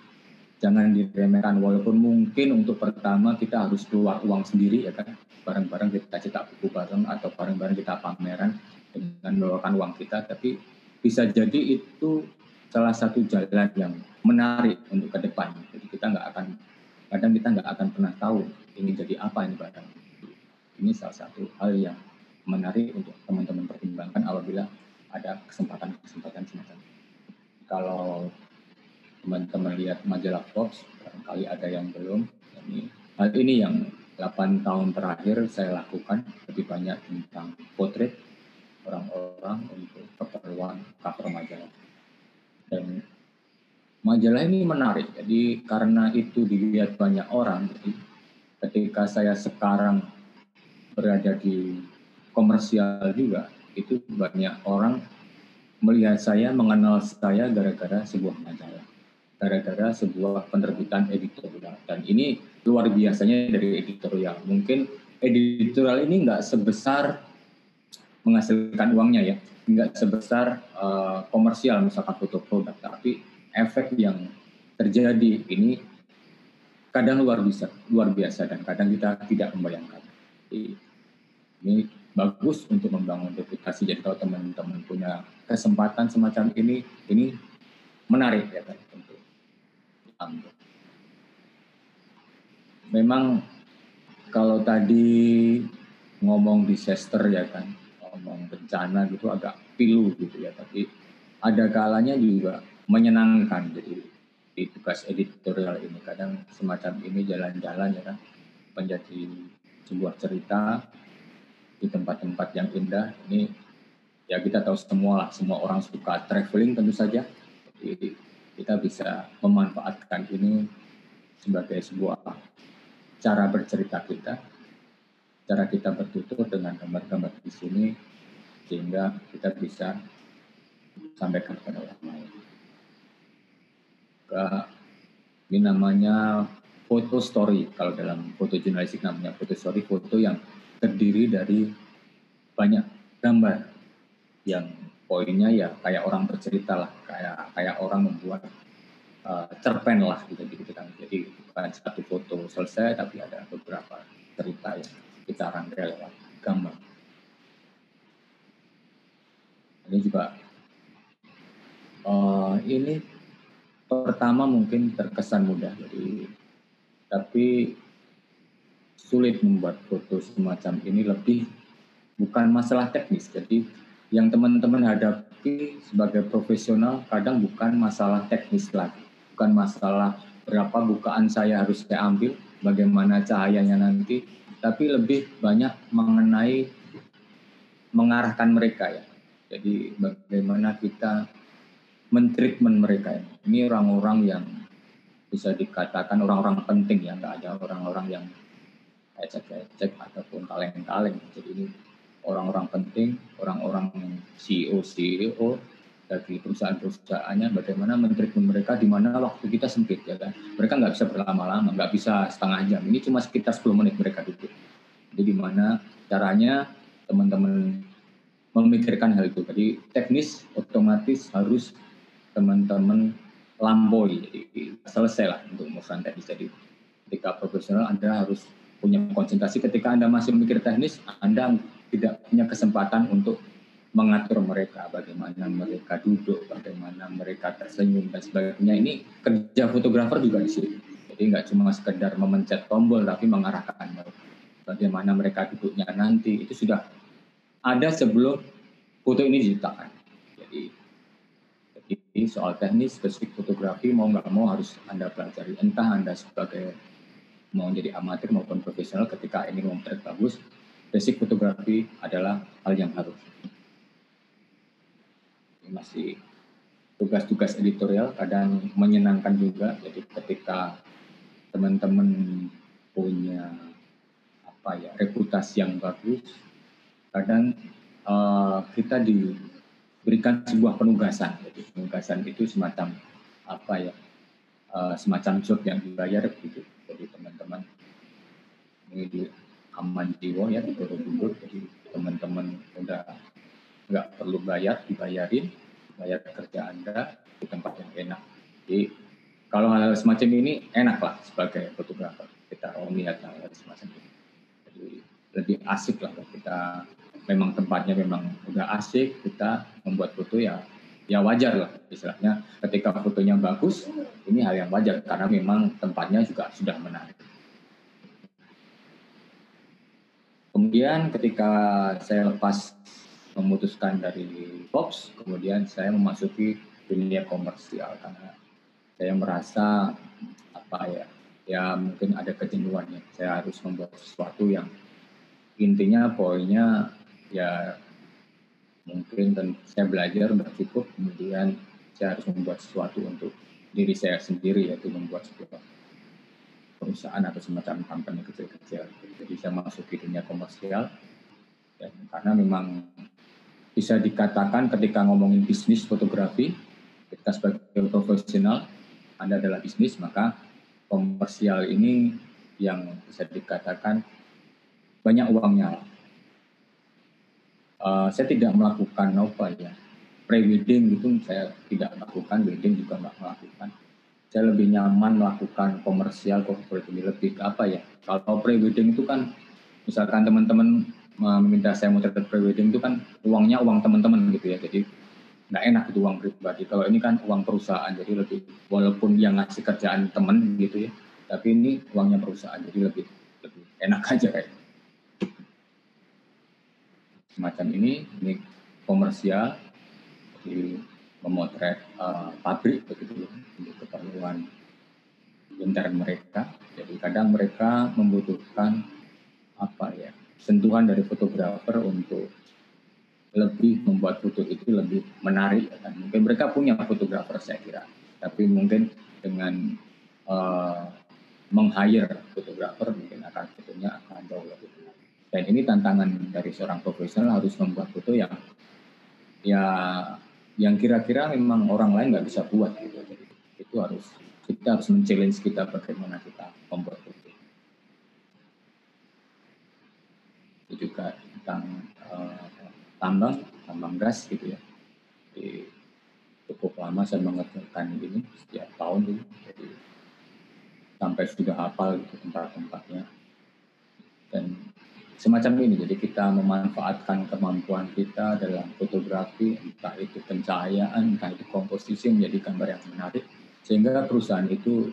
jangan diremehkan, walaupun mungkin untuk pertama kita harus keluar uang sendiri ya kan, bareng-bareng kita cetak buku bareng atau bareng-bareng kita pameran dengan mengeluarkan uang kita, tapi bisa jadi itu salah satu jalan yang menarik untuk ke depan. Jadi kita nggak akan pernah tahu ini jadi apa ini barang. Ini salah satu hal yang menarik untuk teman-teman pertimbangkan apabila ada kesempatan semacam ini. Kalau teman-teman lihat majalah Forbes, barangkali ada yang belum. Hal ini yang 8 tahun terakhir saya lakukan, lebih banyak tentang potret orang-orang untuk keperluan cover majalah. Dan majalah ini menarik, jadi karena itu dilihat banyak orang, jadi ketika saya sekarang berada di komersial juga, itu banyak orang melihat saya, mengenal saya gara-gara sebuah majalah, gara-gara sebuah penerbitan editorial. Dan ini luar biasanya dari editorial. Mungkin editorial ini nggak sebesar menghasilkan uangnya ya, nggak sebesar komersial misalkan foto produk, tapi efek yang terjadi ini kadang luar biasa dan kadang kita tidak membayangkan. Jadi, ini bagus untuk membangun reputasi. Jadi kalau teman-teman punya kesempatan semacam ini menarik ya kan untuk diambil. Memang kalau tadi ngomong disaster ya kan, ngomong bencana gitu agak pilu gitu ya, tapi ada kalanya juga menyenangkan. Jadi di tugas editorial ini kadang semacam ini jalan-jalan ya kan, menjadi sebuah cerita di tempat-tempat yang indah. Ini ya kita tahu semua orang suka traveling tentu saja. Jadi kita bisa memanfaatkan ini sebagai sebuah cara bercerita kita, cara kita bertutur dengan gambar-gambar di sini, sehingga kita bisa sampaikan kepada orang lain. Ini namanya foto story, kalau dalam foto jurnalistik namanya foto story, foto yang terdiri dari banyak gambar yang poinnya ya kayak orang bercerita lah, kayak orang membuat cerpen lah gitu. Jadi bukan satu foto selesai, tapi ada beberapa cerita yang kita rangkai lewat gambar. Ini juga ini pertama mungkin terkesan mudah, tapi sulit membuat foto semacam ini lebih bukan masalah teknis. Jadi yang teman-teman hadapi sebagai profesional kadang bukan masalah teknis lagi, bukan masalah berapa bukaan saya harus saya ambil, bagaimana cahayanya nanti, tapi lebih banyak mengenai mengarahkan mereka ya. Jadi bagaimana kita men-treatment mereka ya. Ini orang-orang yang bisa dikatakan orang-orang penting ya, nggak ada orang-orang yang ecek-ecek ataupun kaleng-kaleng. Jadi ini orang-orang penting, orang-orang CEO dari perusahaan-perusahaannya, bagaimana men-treatment mereka di mana waktu kita sempit ya kan. Mereka nggak bisa berlama-lama, nggak bisa setengah jam. Ini cuma sekitar 10 menit mereka duduk. Jadi di mana caranya teman-teman memikirkan hal itu. Jadi teknis otomatis harus teman-teman lampaui. Jadi selesai lah untuk urusan teknis. Jadi ketika profesional Anda harus punya konsentrasi. Ketika Anda masih memikir teknis, Anda tidak punya kesempatan untuk mengatur mereka, bagaimana mereka duduk, bagaimana mereka tersenyum dan sebagainya. Ini kerja fotografer juga di sini. Jadi nggak cuma sekedar memencet tombol, tapi mengarahkan bagaimana mereka duduknya nanti. Itu sudah ada sebelum foto ini diciptakan. Jadi soal teknis, spesifik fotografi mau nggak mau harus Anda pelajari. Entah Anda sebagai mau jadi amatir maupun profesional, ketika ingin memotret bagus, basic fotografi adalah hal yang harus. Ini masih tugas-tugas editorial, kadang menyenangkan juga. Jadi ketika teman-teman punya reputasi yang bagus, kadang kita diberikan sebuah penugasan. Jadi penugasan itu semacam semacam job yang dibayar gitu. Jadi teman-teman ini di aman jiwa ya, di Borobudur. Jadi teman-teman udah nggak perlu dibayarin, bayar kerja Anda di tempat yang enak. Jadi kalau hal semacam ini enak lah sebagai fotografer, kita melihat hal semacam ini. Jadi lebih asik lah kita, memang tempatnya memang udah asik, kita membuat foto ya wajar lah istilahnya. Ketika fotonya bagus, ini hal yang wajar karena memang tempatnya juga sudah menarik. Kemudian ketika saya lepas memutuskan dari Fox, kemudian saya memasuki dunia komersial karena saya merasa mungkin ada kejenuhan ya. Saya harus membuat sesuatu yang intinya poinnya ya mungkin saya belajar udah cukup, kemudian saya harus membuat sesuatu untuk diri saya sendiri, yaitu membuat sebuah perusahaan atau semacam company kecil-kecil. Jadi saya masuk ke dunia komersial dan karena memang bisa dikatakan ketika ngomongin bisnis fotografi, kita sebagai profesional, Anda adalah bisnis, maka komersial ini yang bisa dikatakan banyak uangnya. Saya tidak melakukan pre-wedding itu saya tidak melakukan, wedding juga nggak melakukan. Saya lebih nyaman melakukan komersial corporate ini lebih ke kalau pre-wedding itu kan misalkan teman-teman meminta saya mau terlibat pre-wedding itu kan uangnya uang teman-teman gitu ya, jadi nggak enak itu uang pribadi. Kalau ini kan uang perusahaan, jadi lebih walaupun yang ngasih kerjaan teman gitu ya, tapi ini uangnya perusahaan, jadi lebih enak aja kayak semacam ini komersial, di memotret pabrik begitu untuk keperluan intern mereka. Jadi kadang mereka membutuhkan sentuhan dari fotografer untuk lebih membuat foto itu lebih menarik. Dan mungkin mereka punya fotografer saya kira, tapi mungkin dengan meng-hire fotografer mungkin fotonya akan jauh lebih menarik. Dan ini tantangan dari seorang profesional, harus membuat foto yang kira-kira memang orang lain nggak bisa buat gitu. Jadi itu kita harus men-challenge kita bagaimana kita membuat foto. Itu juga tentang tambang gas gitu ya. Jadi cukup lama saya mengerjakan ini setiap tahun gitu. Jadi sampai sudah hafal gitu tempat-tempatnya. Dan semacam ini, jadi kita memanfaatkan kemampuan kita dalam fotografi, entah itu pencahayaan, entah itu komposisi menjadi gambar yang menarik. sehingga perusahaan itu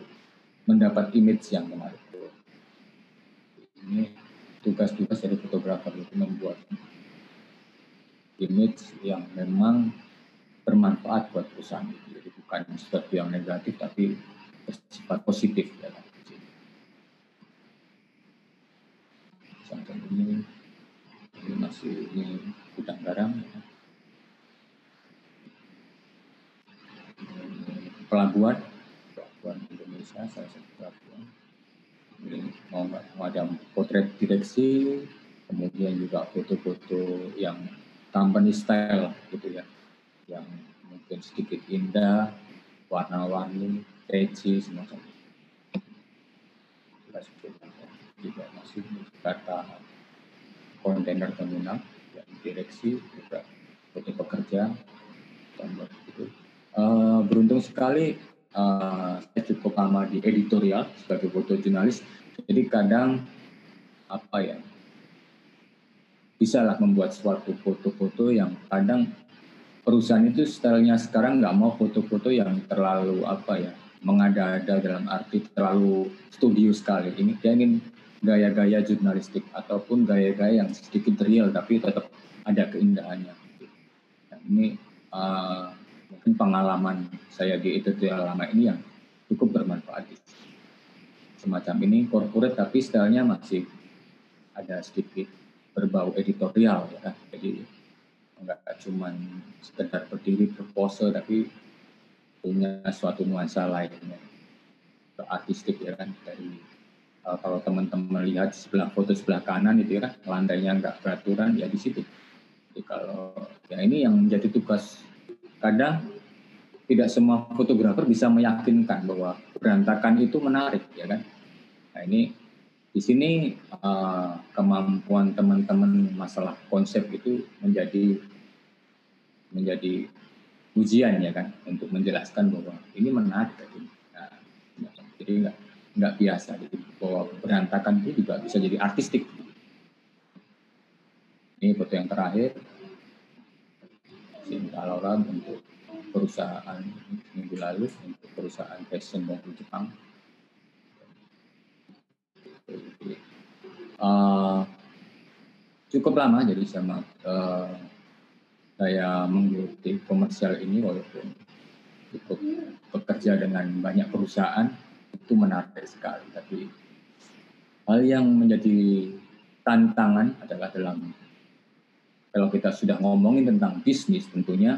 mendapat image yang menarik. Ini tugas-tugas dari fotografer itu membuat image yang memang bermanfaat buat perusahaan itu. Jadi bukan sesuatu yang negatif tapi bersifat positif ya kan. Sampai ini masih ini gudang garam ya. Pelabuhan Indonesia salah satu pelabuhan. Ini mau ada potret direksi, kemudian juga foto-foto yang company style gitu ya, yang mungkin sedikit indah, warna-warni, catchy semacam itu. Juga masih kata kontainer terminal, ya, direksi juga foto pekerja, gambar itu. Beruntung sekali saya cukup lama di editorial sebagai fotojurnalis, jadi kadang apa ya, bisa lah membuat suatu foto-foto yang kadang perusahaan itu stylenya sekarang nggak mau foto-foto yang terlalu apa ya, mengada-ada dalam arti terlalu studio sekali. Ini dia ingin gaya-gaya jurnalistik ataupun gaya-gaya yang sedikit real tapi tetap ada keindahannya. Nah, ini mungkin pengalaman saya di editorial lama ini yang cukup bermanfaat. Semacam ini corporate tapi stylenya masih ada sedikit berbau editorial ya. Jadi enggak cuma sekedar berdiri berpose tapi punya suatu nuansa lainnya, artistik ya kan. Dari kalau teman-teman lihat sebelah foto sebelah kanan itu ya kan, lantainya enggak beraturan ya di situ. Jadi kalau ya ini yang menjadi tugas, kadang tidak semua fotografer bisa meyakinkan bahwa berantakan itu menarik ya kan. Nah ini di sini kemampuan teman-teman masalah konsep itu menjadi ujian ya kan, untuk menjelaskan bahwa ini menarik. Nah, jadi nggak biasa, jadi bahwa berantakan itu juga bisa jadi artistik. Ini foto yang terakhir, Sinta Laura untuk perusahaan minggu lalu, untuk perusahaan fashion dari Jepang. Cukup lama jadi sama saya mengikuti komersial ini, walaupun cukup bekerja dengan banyak perusahaan, itu menarik sekali. Tapi hal yang menjadi tantangan adalah kalau kita sudah ngomongin tentang bisnis, tentunya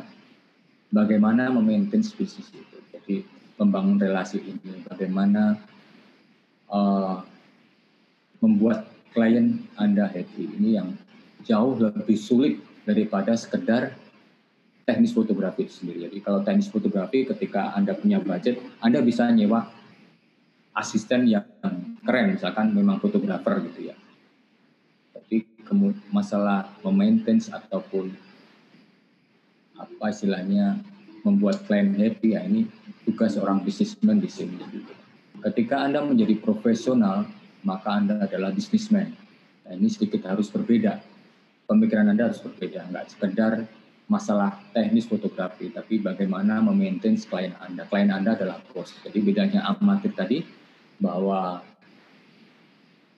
bagaimana memaintain bisnis itu. Jadi membangun relasi ini, bagaimana membuat klien Anda happy, ini yang jauh lebih sulit daripada sekedar teknis fotografi itu sendiri. Jadi kalau teknis fotografi, ketika Anda punya budget, Anda bisa nyewa asisten yang keren, misalkan memang fotografer gitu ya. Tapi masalah memaintain ataupun apa istilahnya membuat klien happy, ya ini tugas seorang bisnismen di sini. Ketika Anda menjadi profesional, maka Anda adalah bisnismen. Nah, ini sedikit harus berbeda. Pemikiran Anda harus berbeda, nggak sekedar masalah teknis fotografi, tapi bagaimana memaintain klien Anda. Klien Anda adalah bos. Jadi bedanya amatir tadi, bahwa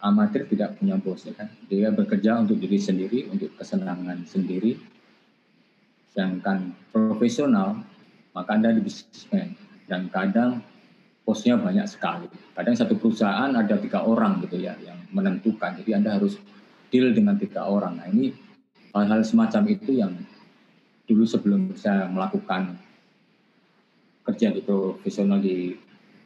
amatir tidak punya bos, ya kan? Dia bekerja untuk diri sendiri, untuk kesenangan sendiri. Sedangkan profesional, maka Anda di bisnismen. Dan kadang bosnya banyak sekali. Kadang satu perusahaan ada 3 orang gitu ya yang menentukan. Jadi Anda harus deal dengan 3 orang. Nah ini hal-hal semacam itu yang dulu sebelum saya melakukan kerja di profesional di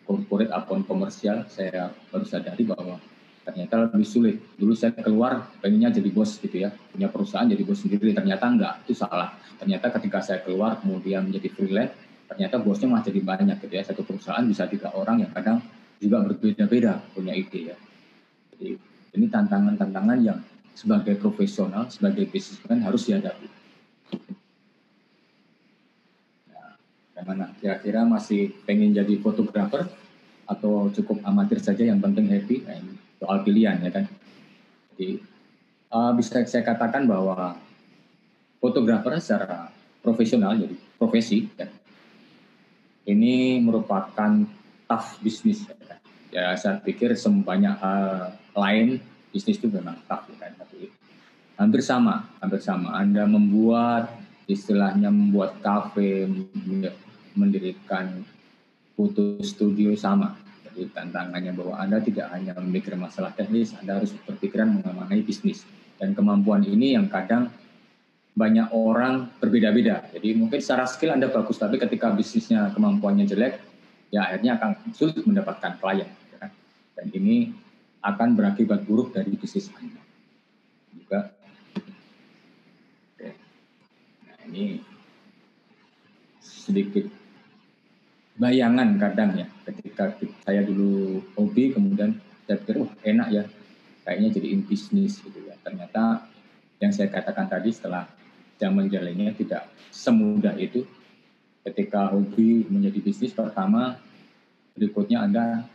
corporate ataupun komersial, saya baru sadari bahwa ternyata lebih sulit. Dulu saya keluar pengennya jadi bos gitu ya, punya perusahaan jadi bos sendiri, ternyata enggak, itu salah. Ternyata ketika saya keluar kemudian menjadi freelance, ternyata bosnya malah jadi banyak gitu ya. Satu perusahaan bisa 3 orang yang kadang juga berbeda-beda punya ide ya. Jadi ini tantangan-tantangan yang sebagai profesional, sebagai bisnismen harus dihadapi. Nah, bagaimana? Kira-kira masih pengen jadi fotografer atau cukup amatir saja yang penting happy? Nah, ini soal pilihan ya kan. Jadi bisa saya katakan bahwa fotografer secara profesional, jadi profesi ya, ini merupakan tough bisnis. Ya saya pikir banyak lain bisnis itu memang tough kan, tapi hampir sama. Anda istilahnya membuat kafe, mendirikan foto studio sama. Jadi tantangannya bahwa Anda tidak hanya memikir masalah teknis, Anda harus berpikiran mengenai bisnis. Dan kemampuan ini yang kadang banyak orang berbeda-beda. Jadi mungkin secara skill Anda bagus, tapi ketika bisnisnya kemampuannya jelek, ya akhirnya akan sulit mendapatkan klien. Ya. Dan ini akan berakibat buruk dari bisnis Anda. Juga, oke. Nah ini sedikit bayangan kadang ya, ketika saya dulu hobi, kemudian saya pikir, enak ya, kayaknya jadiin bisnis gitu ya. Ternyata yang saya katakan tadi setelah zaman jalannya tidak semudah itu. Ketika hobi menjadi bisnis, pertama berikutnya Anda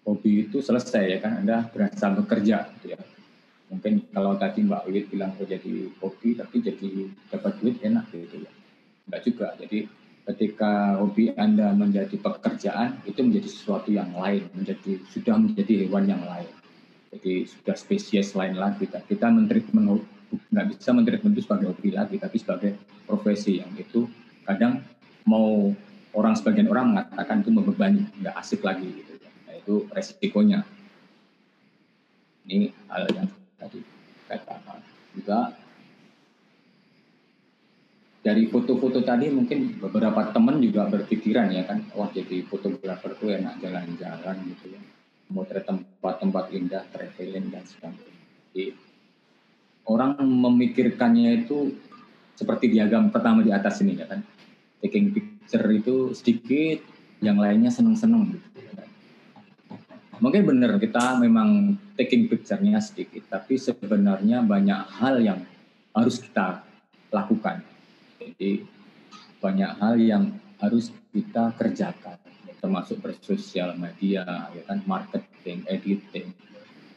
hobi itu selesai ya kan, Anda berasa bekerja gitu ya. Mungkin kalau tadi Mbak Wiwit bilang jadi hobi tapi jadi dapat duit enak gitu ya. Enggak juga. Jadi ketika hobi Anda menjadi pekerjaan, itu menjadi sesuatu yang lain, sudah menjadi hewan yang lain. Jadi sudah spesies lain lagi. Kita nggak bisa mentreatment itu sebagai hobi lagi, tapi sebagai profesi yang itu kadang sebagian orang mengatakan itu membebani, nggak asik lagi gitu. Nah, itu resikonya. Ini hal yang tadi katakan juga. Dari foto-foto tadi mungkin beberapa teman juga berpikiran ya kan, jadi fotografer itu enak jalan-jalan gitu ya, motret tempat-tempat indah, traveling dan sebagainya. Jadi orang memikirkannya itu seperti diagram pertama di atas ini ya kan, taking picture itu sedikit, yang lainnya seneng-seneng gitu. Mungkin benar kita memang taking picture-nya sedikit, tapi sebenarnya banyak hal yang harus kita lakukan. Jadi banyak hal yang harus kita kerjakan, termasuk bersosial media, ya kan, marketing, editing,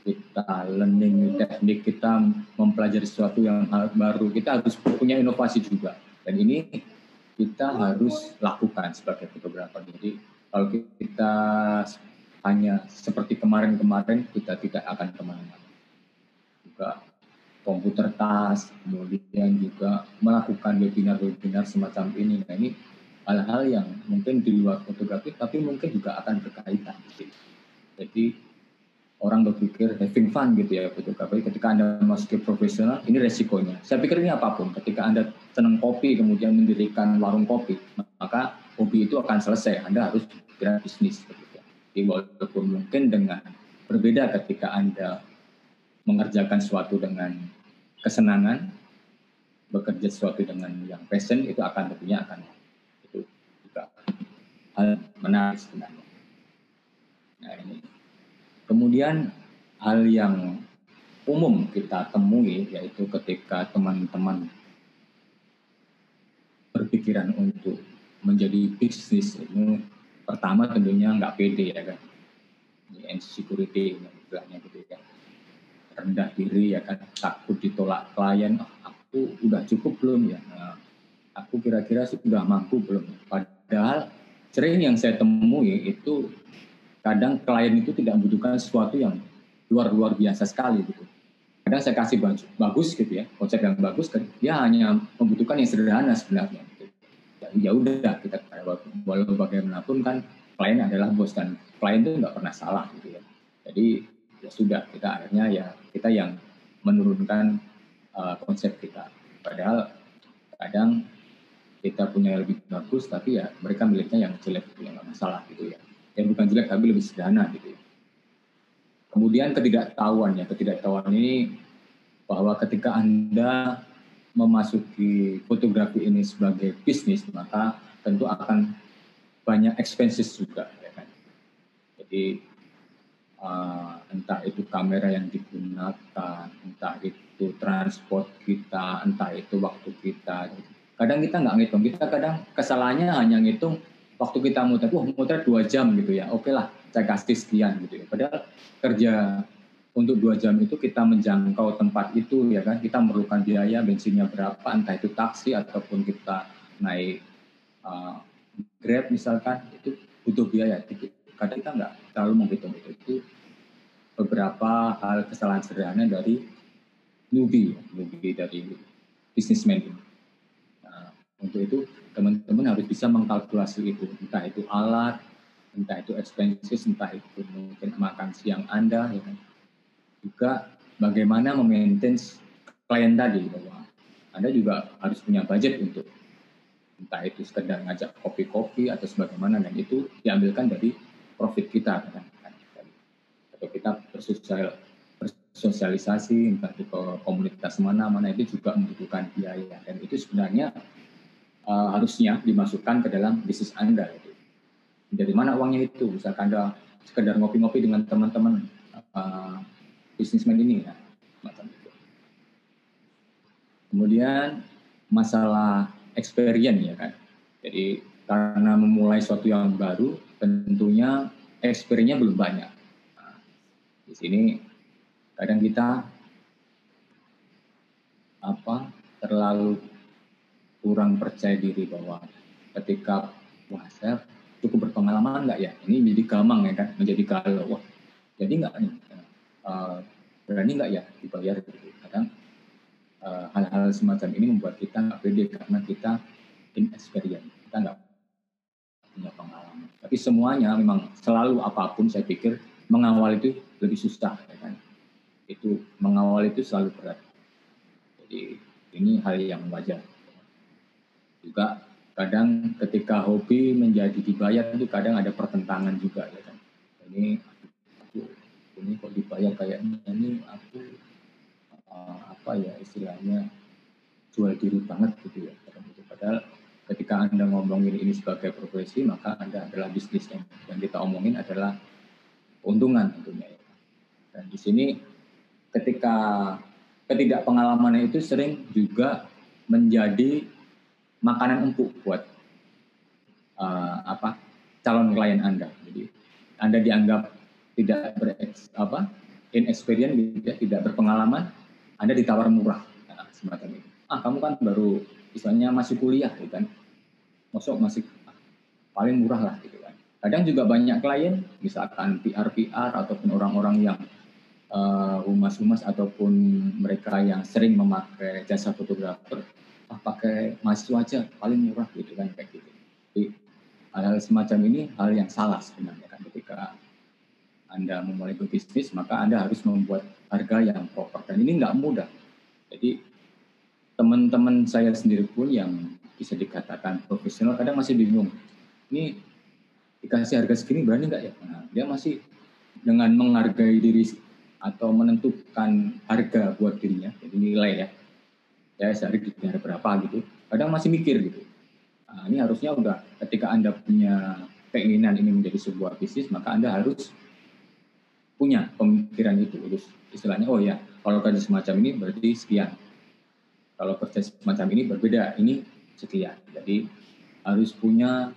kita learning teknik, kita mempelajari sesuatu yang baru, kita harus punya inovasi juga. Dan ini kita harus lakukan sebagai fotografer. Jadi kalau kita hanya seperti kemarin-kemarin, kita tidak akan kemana-mana. Juga komputer tas, kemudian juga melakukan webinar-webinar semacam ini. Nah ini hal-hal yang mungkin di luar fotografi, tapi mungkin juga akan berkaitan. Jadi orang berpikir having fun gitu ya fotografi. Ketika Anda masuk ke profesional, ini resikonya. Saya pikir ini apapun. Ketika Anda senang kopi, kemudian mendirikan warung kopi, maka hobi itu akan selesai. Anda harus bergerak bisnis. Gitu. Jadi walaupun mungkin dengan berbeda ketika Anda mengerjakan sesuatu dengan kesenangan, bekerja sesuatu dengan yang passion, itu tentunya akan itu juga hal menarik sebenarnya. Nah ini. Kemudian hal yang umum kita temui yaitu ketika teman-teman berpikiran untuk menjadi bisnis ini, pertama tentunya nggak pede ya kan, insecurity istilahnya gitu ya, rendah diri ya kan, takut ditolak klien, aku udah cukup belum ya, aku kira-kira sudah mampu belum. Padahal sering yang saya temui itu kadang klien itu tidak membutuhkan sesuatu yang luar biasa sekali gitu. Kadang saya kasih bagus gitu ya, konsep yang bagus, dia hanya membutuhkan yang sederhana sebenarnya. Gitu. Ya udah, kita walau bagaimanapun kan klien adalah bos dan klien itu nggak pernah salah gitu ya. Jadi ya sudah, kita yang menurunkan konsep kita. Padahal kadang kita punya yang lebih bagus, tapi ya mereka miliknya yang jelek gitu ya, nggak masalah gitu ya. Yang bukan jelek tapi lebih sederhana gitu ya. Kemudian ketidaktahuan ini bahwa ketika Anda memasuki fotografi ini sebagai bisnis, maka tentu akan banyak expenses juga ya kan? Jadi entah itu kamera yang digunakan, entah itu transport kita, entah itu waktu kita. Kadang kita nggak ngitung, kita kadang kesalahannya hanya ngitung waktu kita motret 2 jam gitu ya, oke lah saya kasih sekian gitu ya. Padahal kerja untuk 2 jam itu kita menjangkau tempat itu ya kan, kita memerlukan biaya bensinnya berapa, entah itu taksi ataupun kita naik Grab misalkan itu butuh biaya. Kadang kita nggak terlalu menghitung itu beberapa hal kesalahan sederhana dari newbie dari businessman ini. Nah, untuk itu teman-teman harus bisa mengkalkulasi itu, entah itu alat, entah itu expenses, entah itu mungkin makan siang Anda, ya kan. Juga bagaimana memaintain klien tadi, bahwa Anda juga harus punya budget untuk entah itu sekedar ngajak kopi-kopi atau sebagaimana, dan itu diambilkan dari profit kita, kan. Atau kita bersosialisasi entah itu ke komunitas mana itu juga membutuhkan biaya, dan itu sebenarnya harusnya dimasukkan ke dalam bisnis Anda. Gitu. Dari mana uangnya itu? Misalkan Anda sekedar ngopi-ngopi dengan teman-teman bisnismen ini, ya, macam itu. Kemudian masalah experience, ya kan. Jadi karena memulai sesuatu yang baru, tentunya experience-nya belum banyak. Nah, di sini kadang kita terlalu kurang percaya diri bahwa ketika saya cukup berpengalaman nggak ya, ini menjadi gamang, ya kan, menjadi galau. Wah, jadi nggak nih, berani nggak ya dibayar gitu. Kadang hal-hal semacam ini membuat kita nggak pede karena kita inexperience, kita nggak punya pengalaman. Tapi semuanya memang selalu apapun saya pikir mengawal itu lebih susah, ya kan. Itu mengawal itu selalu berat. Jadi ini hal yang wajar. Juga kadang ketika hobi menjadi dibayar itu kadang ada pertentangan juga, ya kan. Ini kok dibayar kayaknya ini aku istilahnya jual diri banget gitu ya. Padahal ketika Anda ngomongin ini sebagai profesi, maka Anda adalah bisnisnya. Yang kita omongin adalah keuntungan tentunya. Ya. Dan di sini ketika ketidakpengalaman itu sering juga menjadi makanan empuk buat calon klien Anda. Jadi Anda dianggap tidak inexperience, tidak berpengalaman, Anda ditawar murah, semacam itu. Kamu kan baru istilahnya masih kuliah, gitu kan. Masih paling murah lah, gitu kan. Kadang juga banyak klien, misalkan PR ataupun orang-orang yang humas-humas ataupun mereka yang sering memakai jasa fotografer, pakai mahasiswa aja paling murah, gitu kan, kayak gitu. Jadi hal-hal semacam ini hal yang salah sebenarnya, kan. Ketika Anda memulai berbisnis, maka Anda harus membuat harga yang proper, dan ini nggak mudah. Jadi teman-teman saya sendiri pun yang bisa dikatakan profesional kadang masih bingung. Ini dikasih harga segini berani nggak ya? Nah, dia masih dengan menghargai diri atau menentukan harga buat dirinya, jadi nilai ya. Ya sehari dibayar berapa gitu. Kadang masih mikir gitu. Nah, ini harusnya udah ketika Anda punya keinginan ini menjadi sebuah bisnis, maka Anda harus punya pemikiran itu. Terus istilahnya, oh ya, kalau kerja semacam ini berarti sekian. Kalau kerja semacam ini berbeda, ini sekian. Jadi harus punya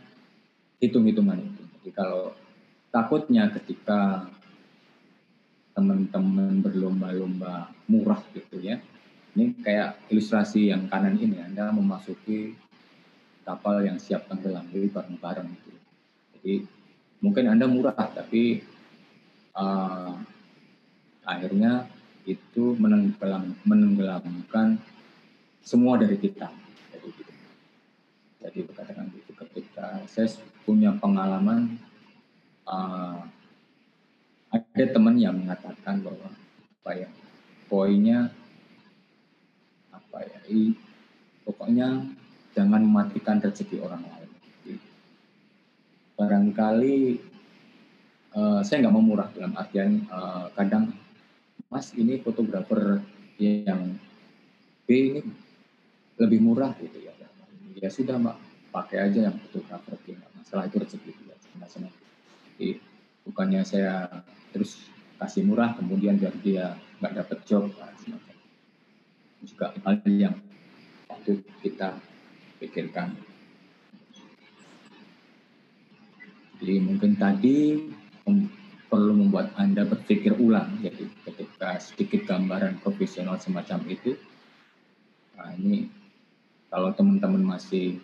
hitung-hitungan itu. Jadi kalau takutnya ketika teman-teman berlomba-lomba murah gitu ya, ini kayak ilustrasi yang kanan ini, Anda memasuki kapal yang siap tenggelam, jadi bareng-bareng gitu. Jadi mungkin Anda murah, tapi akhirnya itu menenggelamkan semua dari kita. Jadi katakan gitu, ketika saya punya pengalaman, ada teman yang mengatakan bahwa poinnya pokoknya jangan mematikan rezeki orang lain. Jadi, barangkali saya nggak mau murah dalam artian kadang Mas ini fotografer yang B ini lebih murah gitu ya. Ya sudah Mbak, pakai aja yang fotografer B, nggak masalah, itu rezeki ya. Jadi bukannya saya terus kasih murah kemudian biar dia nggak dapat job, juga hal yang itu kita pikirkan. Jadi mungkin tadi perlu membuat Anda berpikir ulang, jadi ketika sedikit gambaran profesional semacam itu. Nah, ini kalau teman-teman masih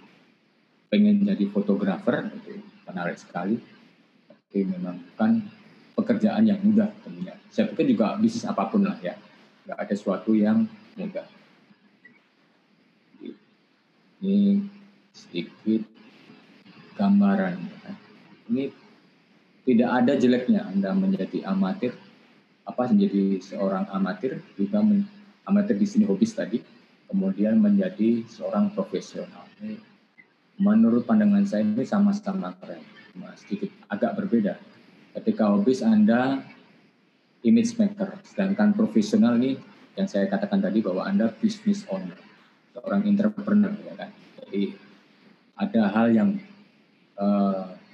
pengen jadi fotografer, itu menarik sekali. Tapi memang kan pekerjaan yang mudah tentunya. Saya pikir juga bisnis apapun lah ya, nggak ada sesuatu yang mudah. Ini sedikit gambaran. Ini tidak ada jeleknya Anda menjadi amatir, menjadi seorang amatir, juga amatir di sini hobis tadi, kemudian menjadi seorang profesional. Ini, menurut pandangan saya ini sama-sama keren, sedikit agak berbeda. Ketika hobis Anda image maker, sedangkan profesional ini yang saya katakan tadi bahwa Anda business owner, seorang entrepreneur, ya kan. Jadi ada hal yang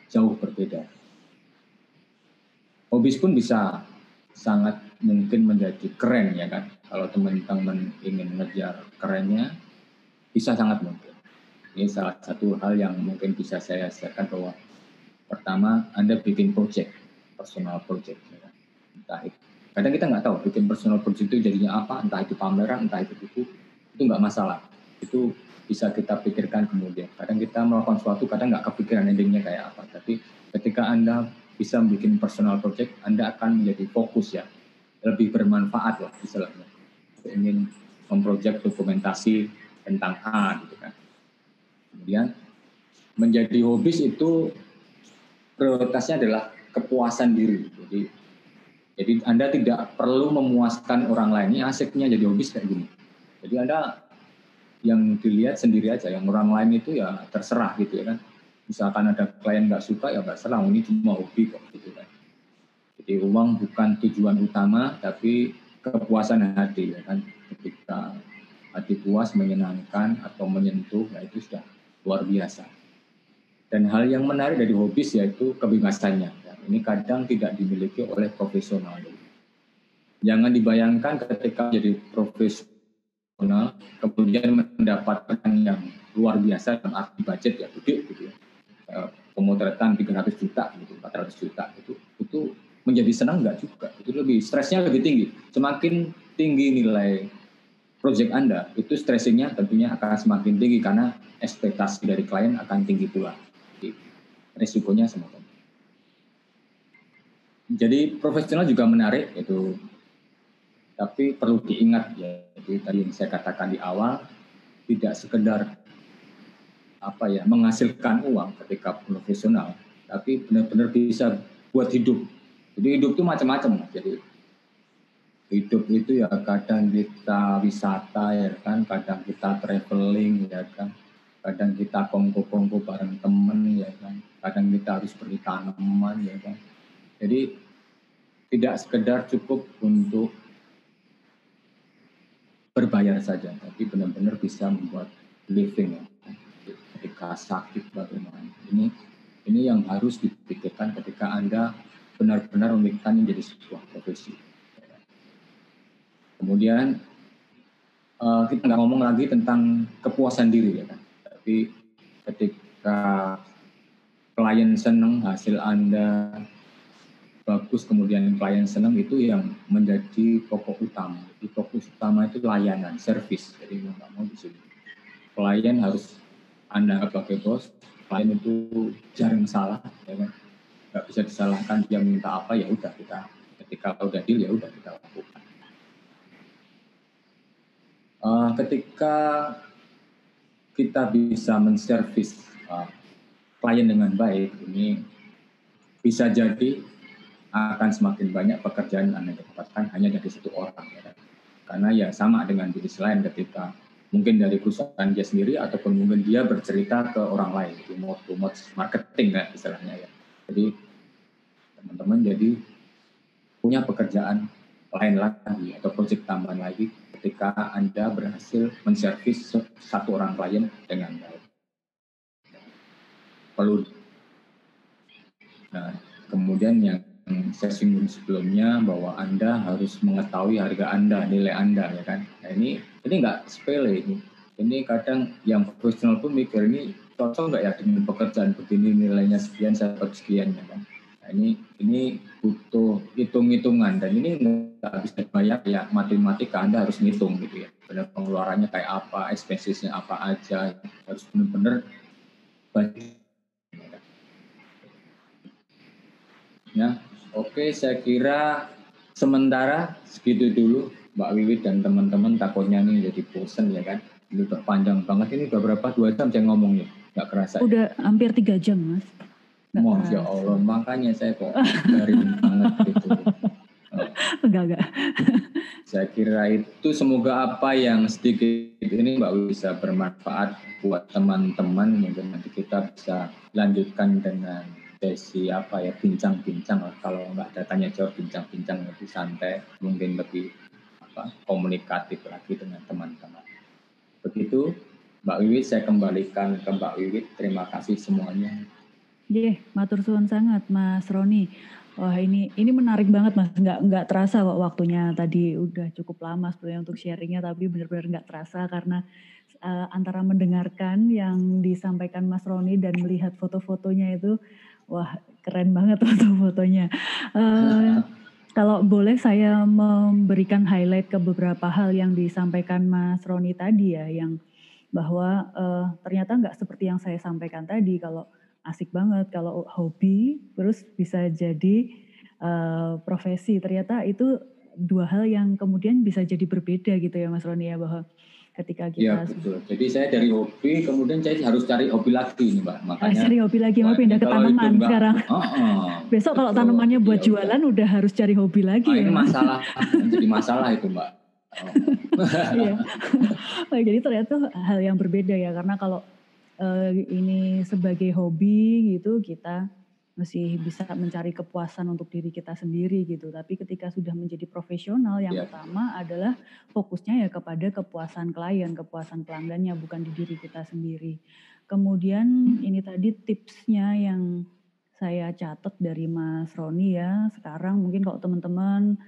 jauh berbeda. Hobis pun bisa sangat mungkin menjadi keren, ya kan. Kalau teman-teman ingin mengejar kerennya, bisa sangat mungkin. Ini salah satu hal yang mungkin bisa saya sharekan bahwa pertama Anda bikin project, personal project, ya kan? Entah itu. Kadang kita nggak tahu bikin personal project itu jadinya apa, entah itu pameran, entah itu nggak masalah. Itu bisa kita pikirkan kemudian. Kadang kita melakukan sesuatu, kadang nggak kepikiran endingnya kayak apa. Tapi ketika Anda bisa bikin personal project, Anda akan menjadi fokus ya, lebih bermanfaat lah istilahnya. Ingin memproject dokumentasi tentang A gitu kan. Kemudian menjadi hobis itu prioritasnya adalah kepuasan diri. Jadi Anda tidak perlu memuaskan orang lain. Ini asiknya jadi hobis kayak gini. Jadi Anda yang dilihat sendiri aja, yang orang lain itu ya terserah gitu ya kan. Misalkan ada klien nggak suka ya nggak salah, ini cuma hobi kok gitu kan. Jadi uang bukan tujuan utama, tapi kepuasan hati ya kan. Ketika hati puas, menyenangkan atau menyentuh, ya itu sudah luar biasa. Dan hal yang menarik dari hobis yaitu kebebasannya. Ya. Ini kadang tidak dimiliki oleh profesional. Jangan dibayangkan ketika jadi profesional kemudian mendapatkan yang luar biasa dalam arti budget ya gede gitu ya, pemotretan 300 juta gitu, 400 juta itu menjadi senang nggak juga, itu lebih stresnya lebih tinggi. Semakin tinggi nilai project Anda, itu stressingnya tentunya akan semakin tinggi karena ekspektasi dari klien akan tinggi pula. Jadi, risikonya semakin. Jadi profesional juga menarik itu. Tapi perlu diingat ya, jadi tadi yang saya katakan di awal, tidak sekedar menghasilkan uang ketika profesional, tapi benar-benar bisa buat hidup. Jadi hidup itu macam-macam. Jadi hidup itu ya kadang kita wisata ya kan, kadang kita traveling ya kan, kadang kita kongko-kongko bareng temen ya kan, kadang kita harus pergi tanaman ya kan. Jadi tidak sekedar cukup untuk berbayar saja, tapi benar-benar bisa membuat living ya. Ketika sakit bagaimana. Ini yang harus dipikirkan ketika Anda benar-benar memikirkan menjadi sebuah profesi. Kemudian kita nggak ngomong lagi tentang kepuasan diri ya kan. Tapi ketika klien senang, hasil Anda bagus, kemudian klien senang, itu yang menjadi pokok utama. Jadi fokus utama itu layanan, servis. Jadi nggak mau di sini. Klien harus Anda sebagai bos, klien itu jarang salah, ya kan? Nggak bisa disalahkan, dia minta apa ya udah kita, ketika udah deal ya udah kita lakukan. Ketika kita bisa menservis klien dengan baik, ini bisa jadi akan semakin banyak pekerjaan yang Anda dapatkan hanya dari satu orang. Ya. Karena ya sama dengan bisnis lain, ketika mungkin dari perusahaan dia sendiri ataupun mungkin dia bercerita ke orang lain, remote marketing kan istilahnya ya. Jadi teman-teman jadi punya pekerjaan lain lagi atau proyek tambahan lagi ketika Anda berhasil menservis satu orang klien dengan baik. Nah, kemudian yang saya singgung sebelumnya bahwa Anda harus mengetahui harga Anda, nilai Anda ya kan. Nah, ini nggak sepele ini. Ini kadang yang profesional pun mikir ini cocok nggak ya dengan pekerjaan begini, nilainya sekian, saya dapat sekian ya kan. Nah, ini butuh hitung-hitungan dan ini nggak bisa dibayar ya matematika. Anda harus ngitung gitu ya. Benar pengeluarannya kayak apa, expenses-nya apa aja, harus benar-benar Ya, oke, saya kira sementara segitu dulu Mbak Wiwit dan teman-teman, takutnya nih jadi bosen ya kan. Ini udah panjang banget, ini udah berapa 2 jam saya ngomongnya, nggak kerasa. Udah hampir 3 jam Mas. Masya Allah, makanya saya kok garing banget gitu. Enggak. Saya kira itu semoga apa yang sedikit ini Mbak Wiwit bisa bermanfaat buat teman-teman. Mungkin nanti kita bisa lanjutkan dengan sesi apa ya, bincang-bincang lah. Kalau nggak ada tanya jawab, bincang-bincang lebih santai, mungkin lebih komunikatif lagi dengan teman-teman. Begitu Mbak Wiwit, saya kembalikan ke Mbak Wiwit. Terima kasih semuanya. Matur suwun sangat Mas Roni. Wah ini menarik banget Mas. Nggak terasa kok waktunya tadi udah cukup lama sebenarnya untuk sharingnya, tapi benar-benar nggak terasa karena antara mendengarkan yang disampaikan Mas Roni dan melihat foto-fotonya itu, wah keren banget foto-fotonya. Kalau boleh saya memberikan highlight ke beberapa hal yang disampaikan Mas Roni tadi ya, yang bahwa ternyata nggak seperti yang saya sampaikan tadi, kalau asik banget kalau hobi terus bisa jadi profesi. Ternyata itu dua hal yang kemudian bisa jadi berbeda gitu ya Mas Roni ya, bahwa ketika kita... Iya betul. Jadi saya dari hobi, kemudian saya harus cari hobi lagi nih Mbak. Makanya cari hobi lagi, mau pindah ke tanaman sekarang. Besok kalau tanamannya buat jualan udah harus cari hobi lagi. Ini masalah, jadi masalah itu Mbak. Iya. Jadi ternyata hal yang berbeda ya, karena kalau ini sebagai hobi gitu kita masih bisa mencari kepuasan untuk diri kita sendiri gitu. Tapi ketika sudah menjadi profesional, yang utama adalah fokusnya ya kepada kepuasan klien, kepuasan pelanggannya, bukan di diri kita sendiri. Kemudian ini tadi tipsnya yang saya catat dari Mas Roni ya. Sekarang mungkin kalau teman-teman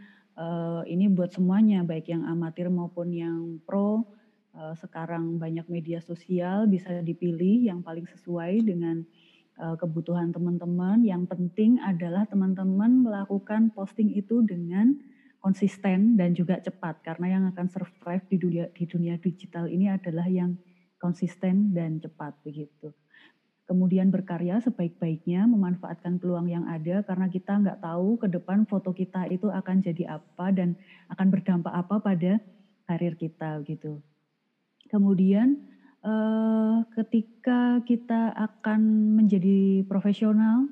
ini buat semuanya, baik yang amatir maupun yang pro, sekarang banyak media sosial, bisa dipilih yang paling sesuai dengan kebutuhan teman-teman. Yang penting adalah teman-teman melakukan posting itu dengan konsisten dan juga cepat, karena yang akan survive di dunia digital ini adalah yang konsisten dan cepat begitu. Kemudian berkarya sebaik-baiknya, memanfaatkan peluang yang ada, karena kita nggak tahu ke depan foto kita itu akan jadi apa dan akan berdampak apa pada karir kita gitu. Kemudian ketika kita akan menjadi profesional,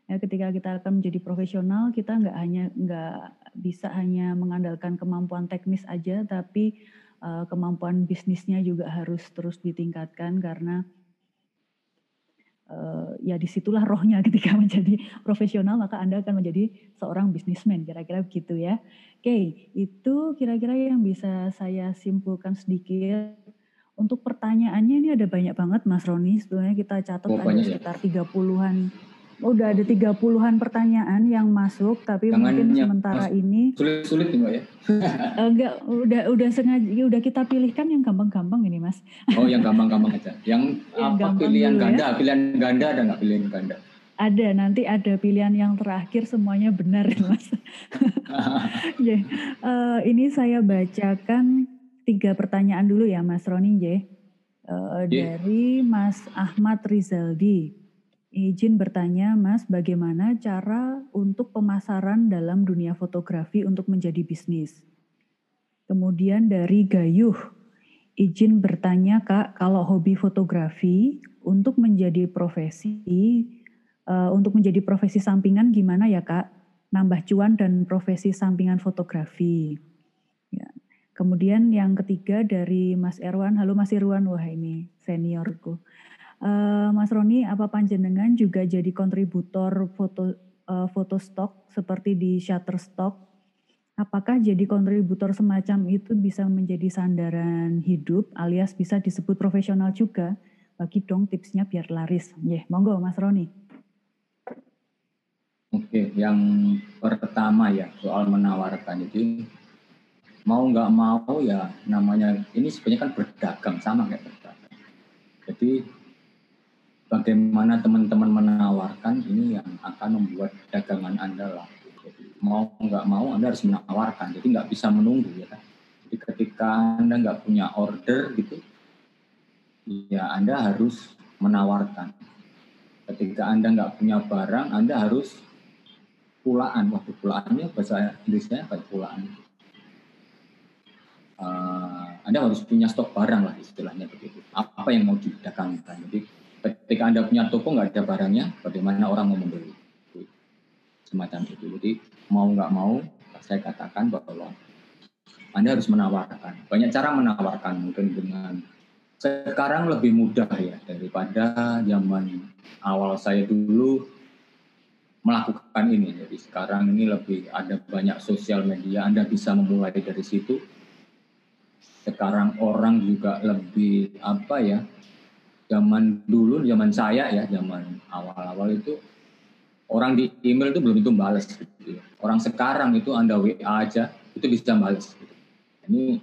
ya ketika kita akan menjadi profesional, kita nggak bisa hanya mengandalkan kemampuan teknis aja, tapi kemampuan bisnisnya juga harus terus ditingkatkan, karena ya disitulah rohnya. Ketika menjadi profesional maka Anda akan menjadi seorang bisnismen, kira-kira begitu ya. Oke, itu kira-kira yang bisa saya simpulkan sedikit. Untuk pertanyaannya ini ada banyak banget Mas Roni, sebenarnya kita catat ada sekitar 30-an. Udah ada 30-an pertanyaan yang masuk, tapi mungkin sementara ini sulit-sulit Mbak ya. Enggak, udah sengaja, udah kita pilihkan yang gampang-gampang ini Mas. Oh, yang gampang-gampang aja. Yang apa pilihan ganda? Ya? Pilihan ganda ada nggak pilihan ganda? Ada, nanti ada pilihan yang terakhir semuanya benar Mas. Ini saya bacakan 3 pertanyaan dulu ya Mas Roni dari Mas Ahmad Rizaldi. Izin bertanya Mas, bagaimana cara untuk pemasaran dalam dunia fotografi untuk menjadi bisnis? Kemudian dari Gayuh, izin bertanya Kak, kalau hobi fotografi untuk menjadi profesi sampingan gimana ya Kak? Nambah cuan dan profesi sampingan fotografi. Ya. Kemudian yang ketiga dari Mas Erwan. Halo Mas Irwan, wah ini seniorku. Mas Roni, apa panjenengan juga jadi kontributor foto stok seperti di Shutterstock? Apakah jadi kontributor semacam itu bisa menjadi sandaran hidup alias bisa disebut profesional juga? Bagi dong tipsnya biar laris. Monggo Mas Roni. Oke, yang pertama ya soal menawarkan. Jadi mau nggak mau ya namanya ini sebenarnya kan berdagang, sama kayak berdagang. Jadi bagaimana teman-teman menawarkan ini yang akan membuat dagangan Anda lah. Jadi mau nggak mau Anda harus menawarkan, jadi nggak bisa menunggu ya kan. Jadi ketika Anda nggak punya order gitu, ya Anda harus menawarkan. Ketika Anda nggak punya barang, Anda harus pulaan. Waktu pulaannya bahasa Inggrisnya apa pulaan? Anda harus punya stok barang lah istilahnya begitu. Apa yang mau didagangkan. Jadi ketika Anda punya toko nggak ada barangnya, bagaimana orang mau membeli? Semacam itu. Jadi mau nggak mau, saya katakan bahwa Anda harus menawarkan. Banyak cara menawarkan, mungkin dengan sekarang lebih mudah ya daripada zaman awal saya dulu melakukan ini. Jadi sekarang ini lebih ada banyak sosial media, Anda bisa memulai dari situ. Sekarang orang juga lebih apa ya? Zaman dulu, zaman saya ya, zaman awal-awal itu orang di email itu belum tentu balas gitu ya. Orang sekarang itu Anda WA aja itu bisa balas gitu. Ini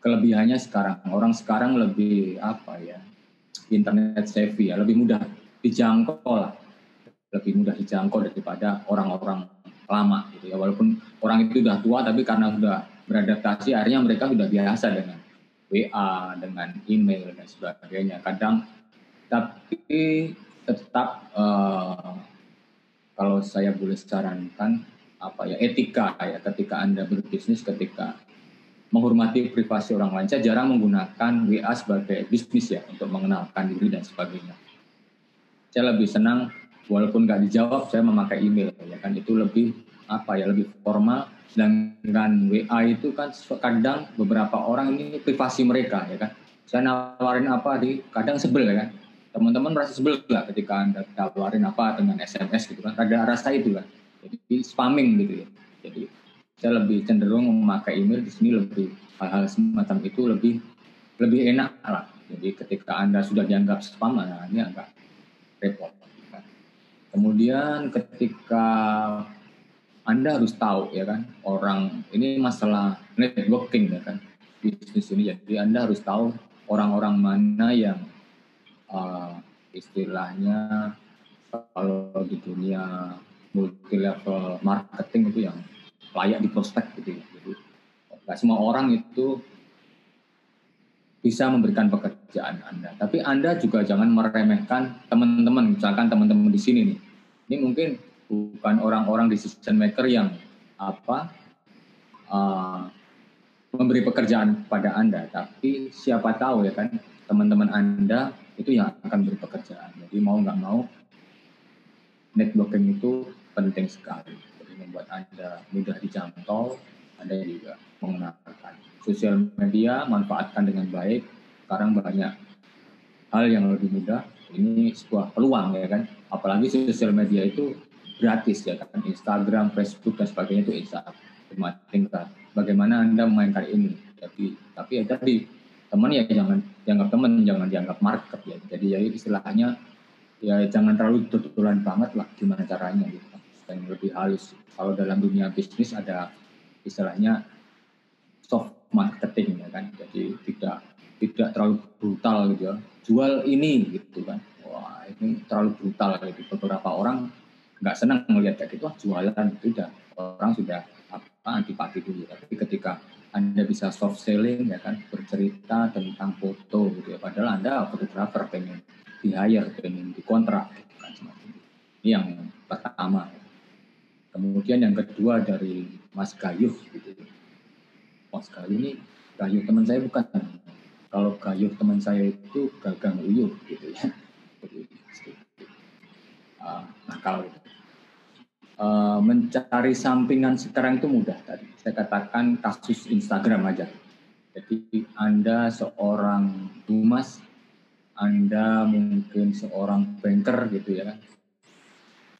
kelebihannya sekarang. Orang sekarang lebih apa ya? Internet savvy ya, lebih mudah dijangkau lah. Lebih mudah dijangkau daripada orang-orang lama gitu ya. Walaupun orang itu sudah tua tapi karena sudah beradaptasi akhirnya mereka sudah biasa dengan WA, dengan email dan sebagainya. Kadang tapi tetap kalau saya boleh sarankan apa ya etika ya ketika Anda berbisnis, ketika menghormati privasi orang lain. Saya jarang menggunakan WA sebagai bisnis ya untuk mengenalkan diri dan sebagainya. Saya lebih senang walaupun nggak dijawab saya memakai email ya kan, itu lebih apa ya, lebih formal. Dan dengan WA itu kan kadang beberapa orang ini privasi mereka ya kan. Saya nawarin apa kadang sebel ya kan. Teman-teman merasa sebel lah ketika Anda tawarin apa dengan SMS gitu kan. Ada rasa itu kan. Jadi spamming gitu ya. Jadi saya lebih cenderung memakai email di sini, lebih hal-hal semacam itu lebih enak lah. Jadi ketika Anda sudah dianggap spam, nah ini agak repot. Kemudian ketika Anda harus tahu ya kan, orang ini masalah networking ya kan, bisnis ini. Jadi Anda harus tahu orang-orang mana yang istilahnya kalau di dunia multi level marketing itu yang layak di prospek gitu ya. Jadi nggak semua orang itu bisa memberikan pekerjaan Anda. Tapi Anda juga jangan meremehkan teman-teman. Misalkan teman-teman di sini nih, ini mungkin bukan orang-orang decision maker yang memberi pekerjaan pada Anda, tapi siapa tahu ya kan teman-teman Anda itu yang akan beri pekerjaan. Jadi mau nggak mau networking itu penting sekali. Jadi membuat Anda mudah dijangkau, Anda juga mengenalkan. Sosial media manfaatkan dengan baik. Sekarang banyak hal yang lebih mudah. Ini sebuah peluang ya kan. Apalagi sosial media itu gratis ya kan. Instagram, Facebook dan sebagainya itu tinggal bagaimana Anda memainkan ini. Tapi ya tadi teman ya jangan dianggap teman, jangan dianggap market ya. Jadi ya istilahnya ya jangan terlalu tutulan banget lah gimana caranya gitu. Dan lebih halus. Kalau dalam dunia bisnis ada istilahnya soft marketing ya kan. Jadi tidak terlalu brutal gitu ya. Jual ini gitu kan. Wah, ini terlalu brutal gitu. Beberapa orang nggak senang melihat kayak gitu, jualan itu udah orang sudah antipati dulu. Tapi ketika Anda bisa soft selling ya kan, bercerita tentang foto gitu ya. Padahal Anda fotografer, pengen di-hire, pengen dikontrak gitu kan, semacam itu. Ini yang pertama. Kemudian yang kedua dari Mas Gayuh gitu. Mas Gayuh ini, Gayuh teman saya bukan. Kalau Gayuh teman saya itu gagang uyuh gitu ya. Nakal gitu. Mencari sampingan sekarang itu mudah tadi. Saya katakan kasus Instagram aja. Jadi Anda seorang humas, Anda mungkin seorang banker gitu ya kan.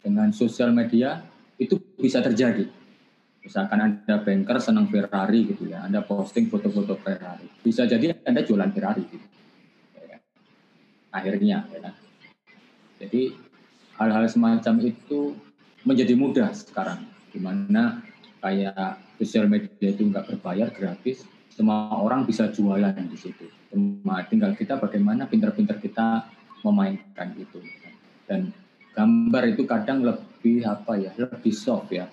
Dengan sosial media itu bisa terjadi. Misalkan Anda banker senang Ferrari gitu ya, Anda posting foto-foto Ferrari. Bisa jadi Anda jualan Ferrari gitu. Ya, akhirnya ya kan. Jadi hal-hal semacam itu menjadi mudah sekarang, di mana kayak sosial media itu nggak berbayar, gratis, semua orang bisa jualan di situ. Cuma tinggal kita bagaimana pintar-pintar kita memainkan itu. Dan gambar itu kadang lebih lebih soft ya.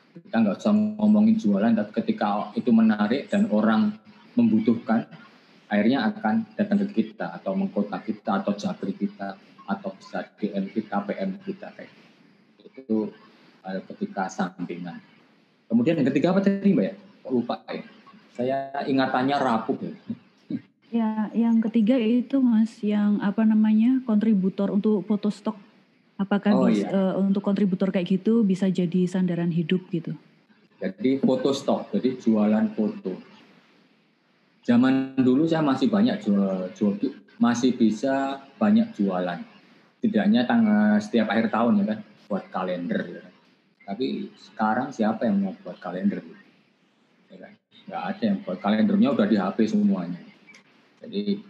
Kita nggak usah ngomongin jualan, tapi ketika itu menarik dan orang membutuhkan, akhirnya akan datang ke kita atau mengkontak kita atau japri kita. atau bisa DM kita, PM kita kayak itu ketika sampingan. Kemudian yang ketiga apa tadi Mbak ya? Lupa ya. Saya ingatannya rapuh ya. Ya, yang ketiga itu Mas, yang apa namanya, kontributor untuk foto stok. Apakah untuk kontributor kayak gitu bisa jadi sandaran hidup gitu? Jadi foto stok, jadi jualan foto. Zaman dulu saya masih banyak masih bisa banyak jualan. Tidaknya setiap akhir tahun ya kan, buat kalender. Ya kan. Tapi sekarang siapa yang mau buat kalender? Ya kan? Nggak ada yang buat kalendernya, udah di HP semuanya. Jadi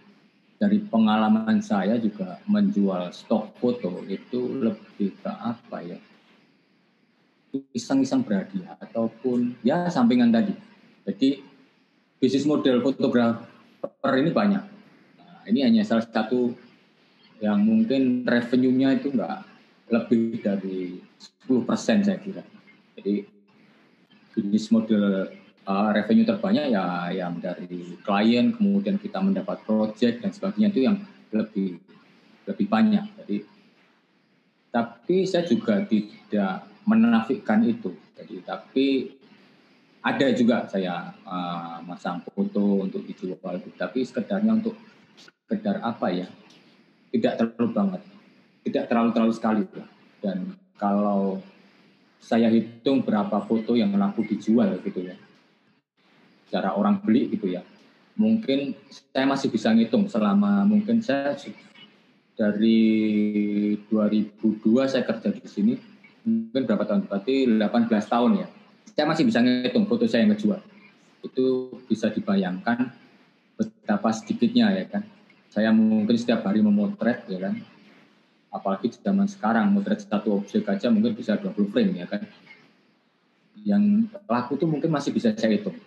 dari pengalaman saya juga menjual stok foto itu lebih ke apa ya? Iseng-iseng berhadiah ataupun ya sampingan tadi. Jadi bisnis model fotografer ini banyak. Nah, ini hanya salah satu yang mungkin revenue-nya itu enggak lebih dari 10% saya kira. Jadi bisnis model revenue terbanyak ya yang dari klien, kemudian kita mendapat project dan sebagainya itu yang lebih banyak. Jadi tapi saya juga tidak menafikan itu. Jadi tapi ada juga saya masang foto untuk dijual, tapi sekedarnya untuk sekedar apa ya? Tidak terlalu banget, tidak terlalu sekali. Dan kalau saya hitung berapa foto yang laku dijual gitu ya, cara orang beli gitu ya, mungkin saya masih bisa ngitung selama mungkin saya dari 2002 saya kerja di sini, mungkin berapa tahun? Berarti 18 tahun ya. Saya masih bisa ngitung foto saya yang ngejual. Itu bisa dibayangkan betapa sedikitnya ya kan. Saya mungkin setiap hari memotret ya kan. Apalagi zaman sekarang motret satu objek aja mungkin bisa 20 frame ya kan. Yang laku itu mungkin masih bisa saya hitung.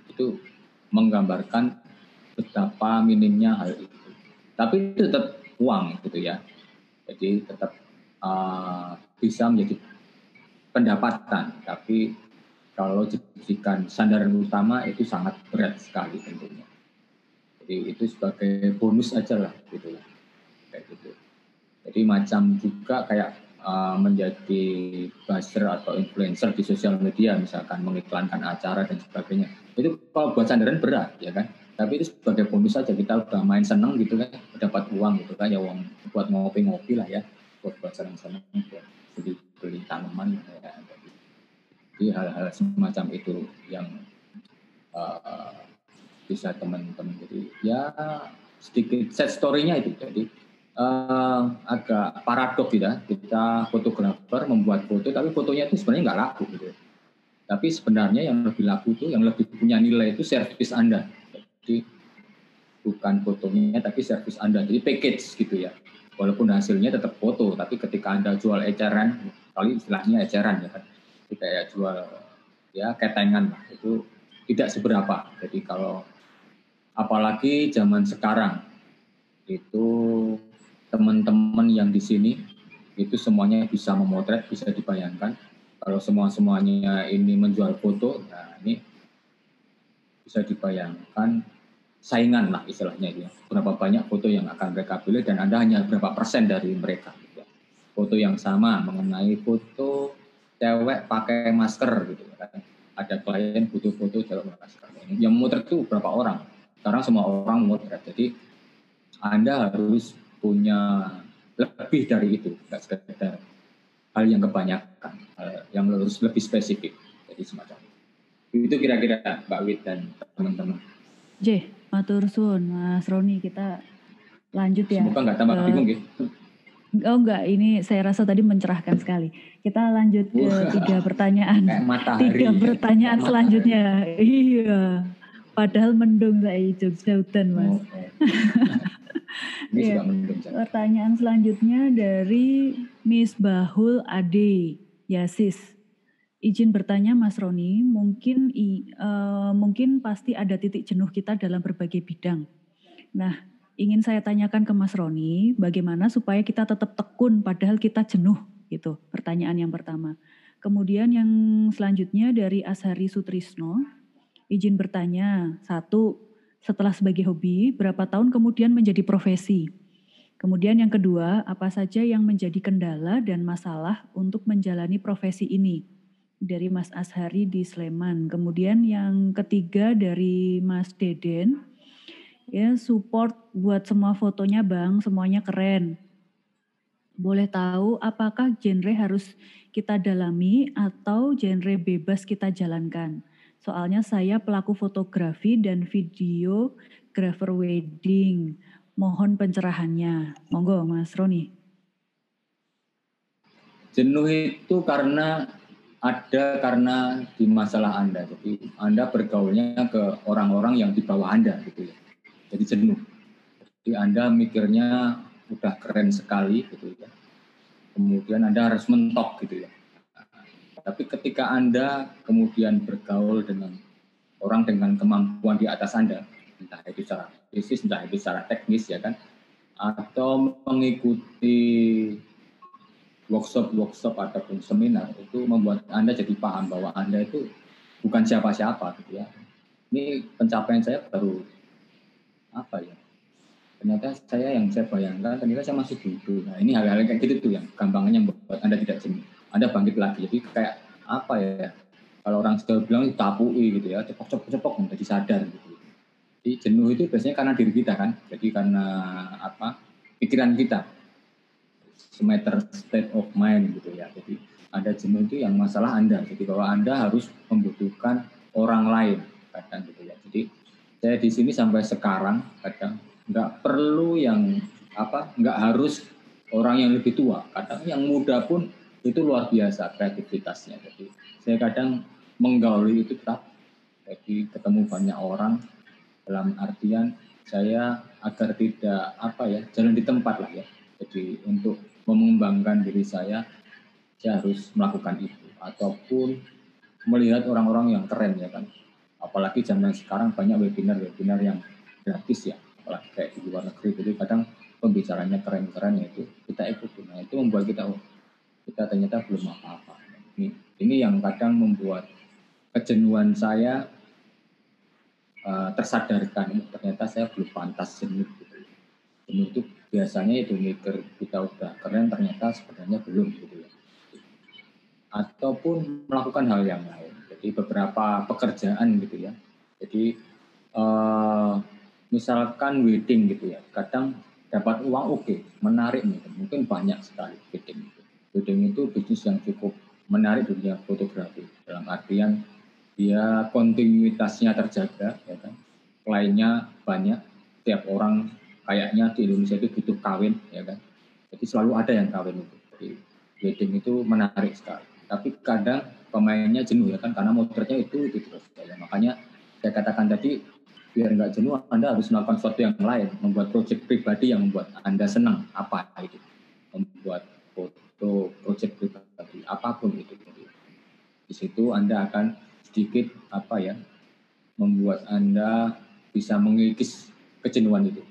Itu menggambarkan betapa minimnya hal itu. Tapi itu tetap uang gitu ya. Jadi tetap bisa menjadi pendapatan. Tapi kalau dijadikan sandaran utama itu sangat berat sekali tentunya. Jadi itu sebagai bonus aja lah gitu ya. Kayak gitu. Jadi macam juga kayak menjadi buzzer atau influencer di sosial media, misalkan mengiklankan acara dan sebagainya. Itu kalau buat sandaran berat ya kan. Tapi itu sebagai bonus saja, kita udah main seneng gitu kan, dapat uang gitu kan, ya uang buat ngopi-ngopi lah ya, buat seneng-seneng, buat beli tanaman ya. Jadi hal-hal semacam itu yang bisa teman-teman jadi ya sedikit set story-nya itu. Jadi agak paradoks ya, kita fotografer membuat foto tapi fotonya itu sebenarnya nggak laku gitu. Tapi sebenarnya yang lebih laku itu, yang lebih punya nilai itu servis Anda. Jadi bukan fotonya tapi servis Anda, jadi package gitu ya. Walaupun hasilnya tetap foto, tapi ketika Anda jual eceran, kali istilahnya eceran ya kan, kayak jual ya ketengan lah, itu tidak seberapa. Jadi kalau apalagi zaman sekarang itu teman-teman yang di sini itu semuanya bisa memotret, bisa dibayangkan. Kalau semuanya ini menjual foto, nah ini bisa dibayangkan saingan lah istilahnya itu ya. Berapa banyak foto yang akan mereka pilih dan Anda hanya berapa persen dari mereka. Gitu. Foto yang sama mengenai foto cewek pakai masker gitu kan. Ada klien butuh foto cewek pakai masker. Yang memotret itu berapa orang? Sekarang semua orang memotret. Jadi Anda harus punya lebih dari itu, tidak sekedar hal yang kebanyakan, yang harus lebih spesifik. Jadi semacam itu kira-kira Mbak Wit dan teman-teman. Matur suwun Mas Roni, kita lanjut ya. Semoga nggak tambah bingung gitu. Oh enggak, ini saya rasa tadi mencerahkan sekali. Kita lanjut ke 3 pertanyaan. 3 pertanyaan selanjutnya. Iya. Padahal mendung saya Jogja hutan Mas. Ini sudah mendung. Pertanyaan selanjutnya dari Miss Bahul Ade Yasis. Izin bertanya Mas Roni, mungkin pasti ada titik jenuh kita dalam berbagai bidang. Nah, ingin saya tanyakan ke Mas Roni, bagaimana supaya kita tetap tekun padahal kita jenuh gitu. Pertanyaan yang pertama. Kemudian yang selanjutnya dari Ashari Sutrisno, izin bertanya, 1, setelah sebagai hobi, berapa tahun kemudian menjadi profesi? Kemudian yang kedua, apa saja yang menjadi kendala dan masalah untuk menjalani profesi ini? Dari Mas Ashari di Sleman. Kemudian yang ketiga dari Mas Deden, ya support buat semua fotonya Bang, semuanya keren. Boleh tahu apakah genre harus kita dalami atau genre bebas kita jalankan? Soalnya saya pelaku fotografi dan videographer wedding. Mohon pencerahannya. Monggo Mas Roni. Jenuh itu karena di masalah Anda. Jadi Anda bergaulnya ke orang-orang yang di bawah Anda gitu ya. Jadi jenuh. Jadi Anda mikirnya udah keren sekali gitu ya. Kemudian Anda harus mentok gitu ya. Tapi ketika Anda kemudian bergaul dengan orang dengan kemampuan di atas Anda, entah itu secara bisnis, entah itu secara teknis ya kan, atau mengikuti workshop ataupun seminar, itu membuat Anda jadi paham bahwa Anda itu bukan siapa-siapa gitu ya. Ini pencapaian saya baru apa ya? Ternyata yang saya bayangkan, ternyata saya masih duduk. Nah ini hal-hal kayak gitu tuh yang gampangnya membuat Anda tidak jenuh. Anda bangkit lagi. Jadi kayak apa ya? Kalau orang sudah bilang tapui gitu ya, cepok-cepok menjadi sadar gitu. Jadi jenuh itu biasanya karena diri kita kan. Jadi karena apa? Pikiran kita. Sematter state of mind gitu ya. Jadi ada jenuh itu yang masalah Anda. Jadi bahwa Anda harus membutuhkan orang lain kadang gitu ya. Jadi saya di sini sampai sekarang kadang nggak perlu yang nggak harus orang yang lebih tua. Kadang yang muda pun itu luar biasa kreativitasnya. Jadi saya kadang menggauli itu tetap. Jadi ketemu banyak orang dalam artian saya agar tidak jalan di tempat lah ya. Jadi untuk mengembangkan diri saya harus melakukan itu ataupun melihat orang-orang yang keren ya kan. Apalagi zaman sekarang banyak webinar yang gratis ya, apalagi kayak di luar negeri. Jadi kadang pembicaranya keren-keren ya itu kita ikuti. Nah itu membuat kita ternyata belum apa-apa. Ini yang kadang membuat kejenuhan saya tersadarkan. Ternyata saya belum pantas jenuh. Jenuh itu biasanya itu mikir kita udah keren, ternyata sebenarnya belum gitu ya. Ataupun melakukan hal yang lain. Jadi beberapa pekerjaan gitu ya. Jadi misalkan wedding gitu ya, kadang dapat uang oke, menarik nih, mungkin banyak sekali wedding. Wedding itu bisnis yang cukup menarik dunia fotografi. Dalam artian dia kontinuitasnya terjaga, ya kan. Kliennya banyak, tiap orang kayaknya di Indonesia itu butuh kawin, ya kan. Jadi selalu ada yang kawin itu. Jadi wedding itu menarik sekali. Tapi kadang pemainnya jenuh ya kan, karena motornya itu terus. Ya. Makanya saya katakan tadi, biar nggak jenuh, Anda harus melakukan sesuatu yang lain, membuat proyek pribadi yang membuat Anda senang, apa itu, membuat foto proyek pribadi, apapun itu. Di situ Anda akan sedikit membuat Anda bisa mengikis kejenuhan itu.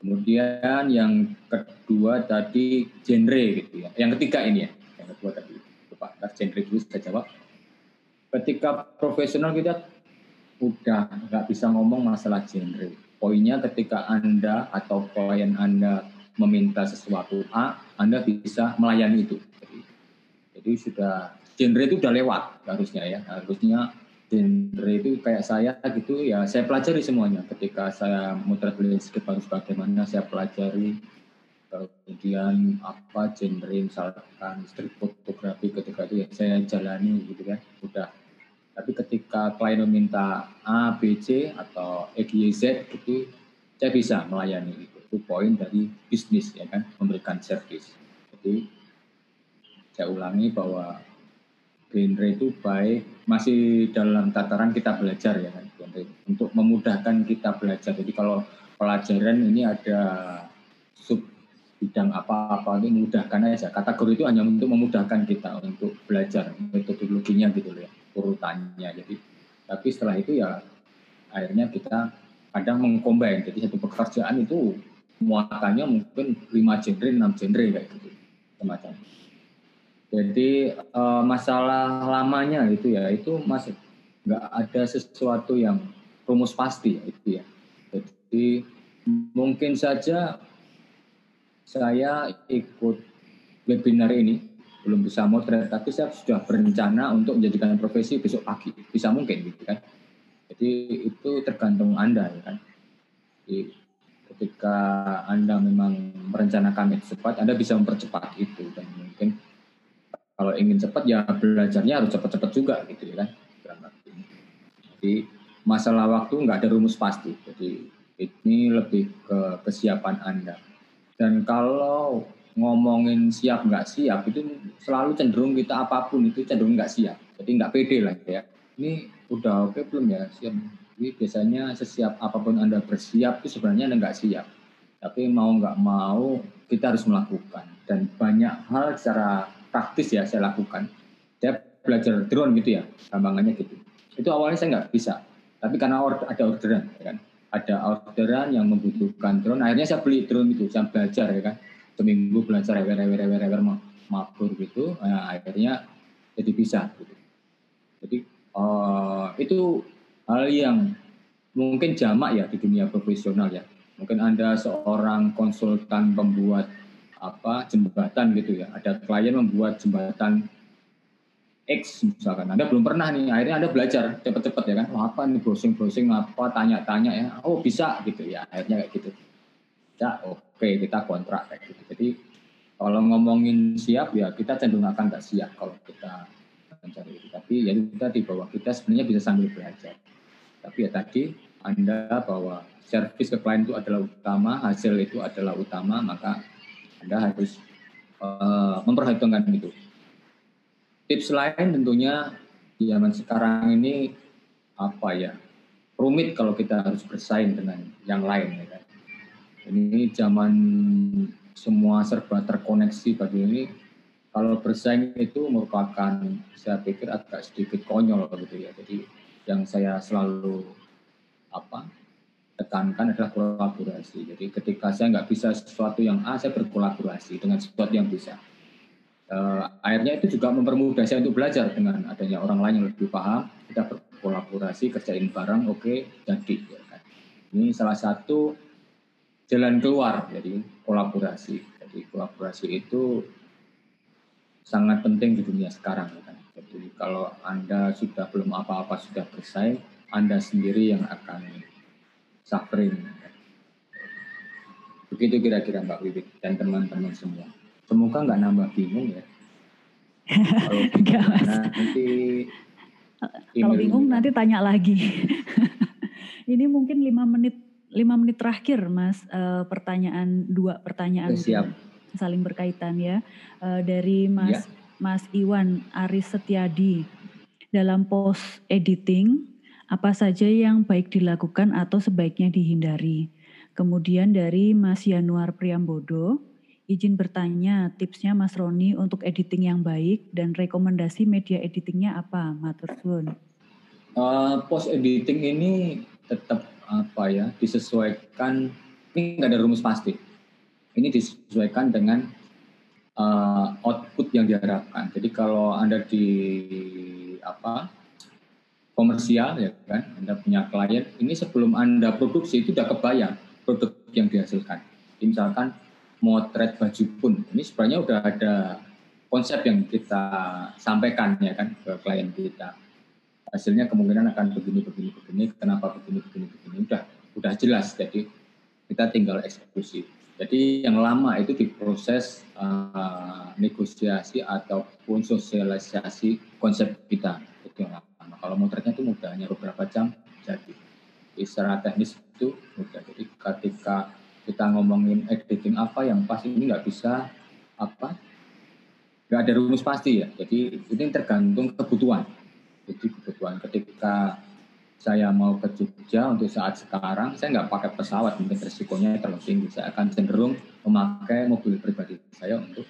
Kemudian yang kedua tadi genre gitu ya. Yang ketiga ini ya. Yang kedua tadi Pak, genre dulu saya jawab. Ketika profesional kita udah nggak bisa ngomong masalah genre. Poinnya ketika Anda atau klien Anda meminta sesuatu A, Anda bisa melayani itu. Jadi sudah genre itu udah lewat harusnya ya. Harusnya genre itu kayak saya gitu ya, saya pelajari semuanya. Ketika saya muter landscape harus bagaimana saya pelajari. Kemudian apa genre misalkan street fotografi ketika itu ya saya jalani gitu kan. Udah. Tapi ketika klien meminta A, B, C atau X, Y, Z gitu, saya bisa melayani itu. Itu poin dari bisnis ya kan, memberikan service. Jadi saya ulangi bahwa genre itu baik masih dalam tataran kita belajar ya kan, untuk memudahkan kita belajar. Jadi kalau pelajaran ini ada sub bidang apa-apa ini memudahkan aja. Kategori itu hanya untuk memudahkan kita untuk belajar metodologinya gitu ya, urutannya. Jadi tapi setelah itu ya akhirnya kita kadang mengcombine. Jadi satu pekerjaan itu muatannya mungkin 5 genre, 6 genre kayak gitu semacam. Jadi masalah lamanya itu ya itu masih nggak ada sesuatu yang rumus pasti ya, itu ya. Jadi mungkin saja saya ikut webinar ini, belum bisa motret, tapi saya sudah berencana untuk menjadikan profesi besok pagi, bisa mungkin gitu kan. Jadi itu tergantung Anda ya kan. Jadi, ketika Anda memang merencanakan itu cepat, Anda bisa mempercepat itu, dan mungkin kalau ingin cepat ya belajarnya harus cepat-cepat juga gitu ya kan. Jadi masalah waktu nggak ada rumus pasti. Jadi ini lebih ke kesiapan Anda. Dan kalau ngomongin siap nggak siap itu selalu cenderung kita apapun itu cenderung nggak siap. Jadi nggak pede lah ya. Ini udah oke belum ya siap. Jadi biasanya sesiap apapun Anda bersiap itu sebenarnya Anda nggak siap. Tapi mau nggak mau kita harus melakukan. Dan banyak hal secara praktis ya saya lakukan. Saya belajar drone gitu ya, gampangannya gitu. Itu awalnya saya nggak bisa, tapi karena ada orderan, ya kan? Ada orderan yang membutuhkan drone, akhirnya saya beli drone itu, saya belajar ya kan, seminggu belajar rewer mabur gitu, nah, akhirnya jadi bisa. Gitu. Jadi itu hal yang mungkin jamak ya di dunia profesional ya. Mungkin Anda seorang konsultan pembuat jembatan gitu ya, ada klien membuat jembatan X misalkan, Anda belum pernah nih, akhirnya Anda belajar cepet-cepet ya kan, apa nih browsing apa, tanya-tanya ya, oh bisa gitu ya, akhirnya kayak gitu. Ya oke, kita kontrak kayak gitu. Jadi kalau ngomongin siap ya kita cenderung akan nggak siap kalau kita mencari itu. Tapi ya kita di bawah kita sebenarnya bisa sambil belajar. Tapi ya tadi Anda bahwa servis ke klien itu adalah utama, hasil itu adalah utama, maka Anda harus memperhitungkan itu. Tips lain tentunya di zaman sekarang ini rumit kalau kita harus bersaing dengan yang lain. Ya kan? Ini zaman semua serba terkoneksi bagi ini. Kalau bersaing itu merupakan, saya pikir agak sedikit konyol gitu ya. Jadi yang saya selalu tekankan adalah kolaborasi. Jadi ketika saya nggak bisa sesuatu yang A, saya berkolaborasi dengan sesuatu yang bisa. Akhirnya itu juga mempermudah saya untuk belajar dengan adanya orang lain yang lebih paham, kita berkolaborasi, kerjain bareng, oke, jadi. Ya kan? Ini salah satu jalan keluar, jadi kolaborasi. Jadi kolaborasi itu sangat penting di dunia sekarang. Ya kan? Jadi kalau Anda sudah belum apa-apa, sudah bersaing, Anda sendiri yang akan suffering. Ya. Begitu kira-kira Mbak Wiwik dan teman-teman semua. Semoga nggak nambah bingung ya. Kalau bingung kalau bingung nanti tanya lagi. Ini mungkin 5 menit terakhir Mas, dua pertanyaan siap. Saling berkaitan ya. Dari Mas Iwan Aris Setiadi. Dalam post editing apa saja yang baik dilakukan atau sebaiknya dihindari? Kemudian dari Mas Yanuar Priambodo, izin bertanya tipsnya Mas Roni untuk editing yang baik dan rekomendasi media editingnya apa? Matur suwun. Post editing ini tetap disesuaikan, ini nggak ada rumus pasti. Ini disesuaikan dengan output yang diharapkan. Jadi kalau Anda di komersial ya kan, Anda punya klien, ini sebelum Anda produksi itu udah kebayang produk yang dihasilkan. Misalkan motret baju pun, ini sebenarnya udah ada konsep yang kita sampaikan ya kan ke klien kita. Hasilnya kemungkinan akan begini, kenapa begini, udah jelas. Jadi kita tinggal eksekusi. Jadi yang lama itu diproses negosiasi ataupun sosialisasi konsep kita. Itu yang lama. Kalau motretnya itu mudah, hanya beberapa jam jadi. Jadi secara teknis itu mudah. Jadi ketika kita ngomongin editing apa yang pasti, ini nggak bisa nggak ada rumus pasti ya. Jadi ini tergantung kebutuhan. Jadi kebutuhan ketika saya mau ke Jogja untuk saat sekarang, saya nggak pakai pesawat, mungkin resikonya terlalu tinggi. Saya akan cenderung memakai mobil pribadi saya untuk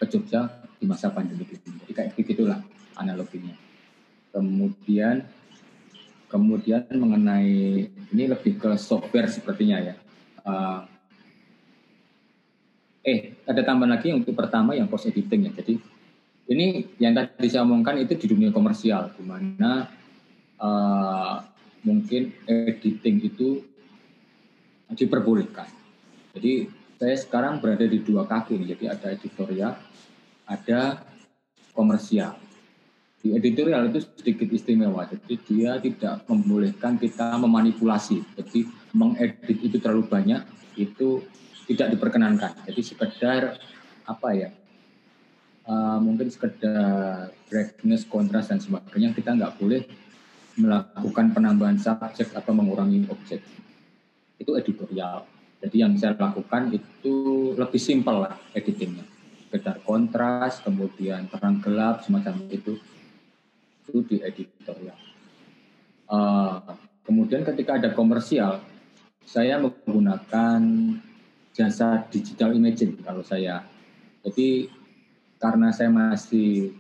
ke Jogja di masa pandemi ini. Jadi kayak begitulah analoginya. Kemudian mengenai ini lebih ke software sepertinya ya. Ada tambahan lagi untuk pertama yang post editing ya. Jadi ini yang tadi saya omongkan itu di dunia komersial, di mana mungkin editing itu diperbolehkan. Jadi saya sekarang berada di dua kaki, jadi ada editorial, ada komersial. Di editorial itu sedikit istimewa, jadi dia tidak membolehkan kita memanipulasi, jadi mengedit itu terlalu banyak, itu tidak diperkenankan. Jadi sekedar apa ya, mungkin sekedar brightness, kontras dan sebagainya, kita nggak boleh melakukan penambahan subjek atau mengurangi objek. Itu editorial. Jadi yang saya lakukan itu lebih simpel lah editingnya. Sekedar kontras, kemudian terang gelap, semacam itu di editorial. Kemudian ketika ada komersial, saya menggunakan jasa digital imaging kalau saya. Jadi karena saya masih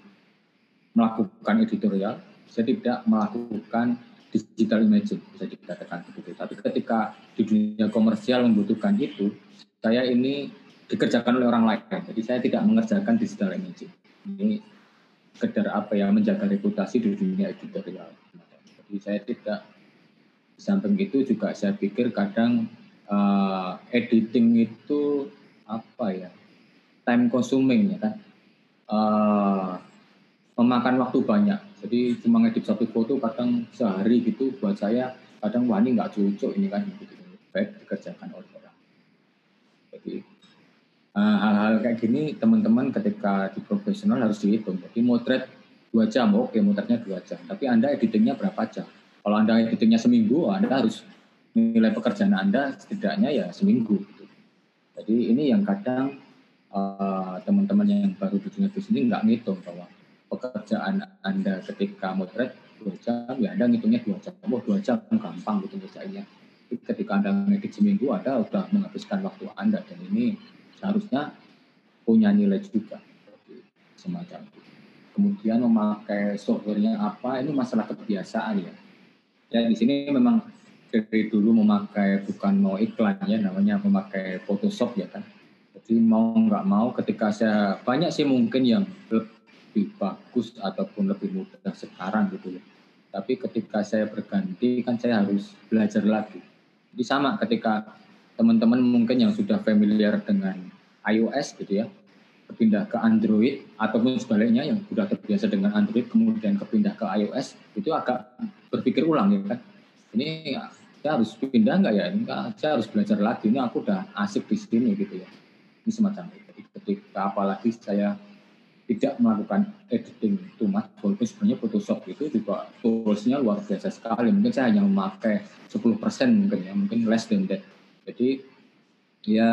melakukan editorial, saya tidak melakukan digital imaging, bisa dikatakan begitu. Tapi ketika di dunia komersial membutuhkan itu, saya ini dikerjakan oleh orang lain. Jadi saya tidak mengerjakan digital imaging. Ini sekedar apa ya, menjaga reputasi di dunia editorial. Jadi saya tidak, di samping itu juga saya pikir kadang editing itu apa ya, time consuming ya kan, memakan waktu banyak. Jadi cuma ngedit satu foto kadang sehari gitu, buat saya kadang wah ini nggak cocok ini kan, gitu. Baik dikerjakan oleh orang. Jadi hal-hal kayak gini teman-teman ketika di profesional harus dihitung. Jadi motret 2 jam, oke motretnya 2 jam. Tapi Anda editingnya berapa jam? Kalau Anda editingnya seminggu, Anda harus nilai pekerjaan Anda setidaknya ya seminggu. Gitu. Jadi ini yang kadang teman-teman yang baru di dunia bisnis ini nggak ngitung bahwa pekerjaan Anda ketika motret 2 jam, ya Anda ngitungnya 2 jam. Oh 2 jam gampang gitu kerjanya. Ketika Anda ngedit seminggu, Anda sudah menghabiskan waktu Anda. Dan ini seharusnya punya nilai juga. Semacam itu. Kemudian memakai softwarenya apa, ini masalah kebiasaan ya. Ya di sini memang dari dulu memakai, bukan mau iklan ya, namanya memakai Photoshop ya kan. Jadi mau nggak mau ketika saya, banyak sih mungkin yang lebih bagus ataupun lebih mudah sekarang gitu ya. Tapi ketika saya berganti kan saya harus belajar lagi. Jadi sama ketika teman-teman mungkin yang sudah familiar dengan iOS gitu ya, berpindah ke Android ataupun sebaliknya yang sudah terbiasa dengan Android kemudian kepindah ke iOS, itu agak berpikir ulang ya kan. Ini saya harus pindah nggak ya? Ini saya harus belajar lagi. Ini aku udah asik di sini gitu ya. Ini semacam itu. Jadi ketika apalagi saya tidak melakukan editing too much, walaupun sebenarnya Photoshop itu juga toolsnya luar biasa sekali. Mungkin saya hanya memakai 10% mungkin ya, mungkin less than that. Jadi ya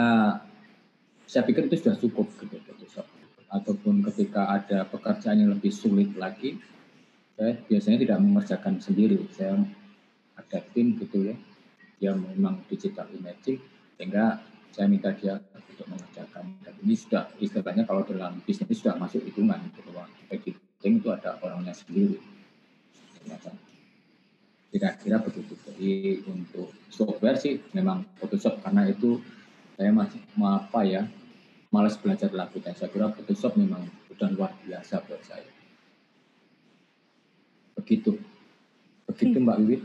saya pikir itu sudah cukup gitu Photoshop. Ataupun ketika ada pekerjaan yang lebih sulit lagi, saya biasanya tidak mengerjakan sendiri. Saya ada tim gitu ya, dia memang digital imaging, sehingga saya minta dia untuk mengerjakan. Dan ini sudah istilahnya kalau dalam bisnis sudah masuk hitungan, bahwa editing itu ada orangnya sendiri. Kira-kira begitu. Jadi untuk software sih memang Photoshop, karena itu saya masih malas belajar lagi, dan saya kira Photoshop memang sudah luar biasa buat saya. Begitu Mbak Wiwit.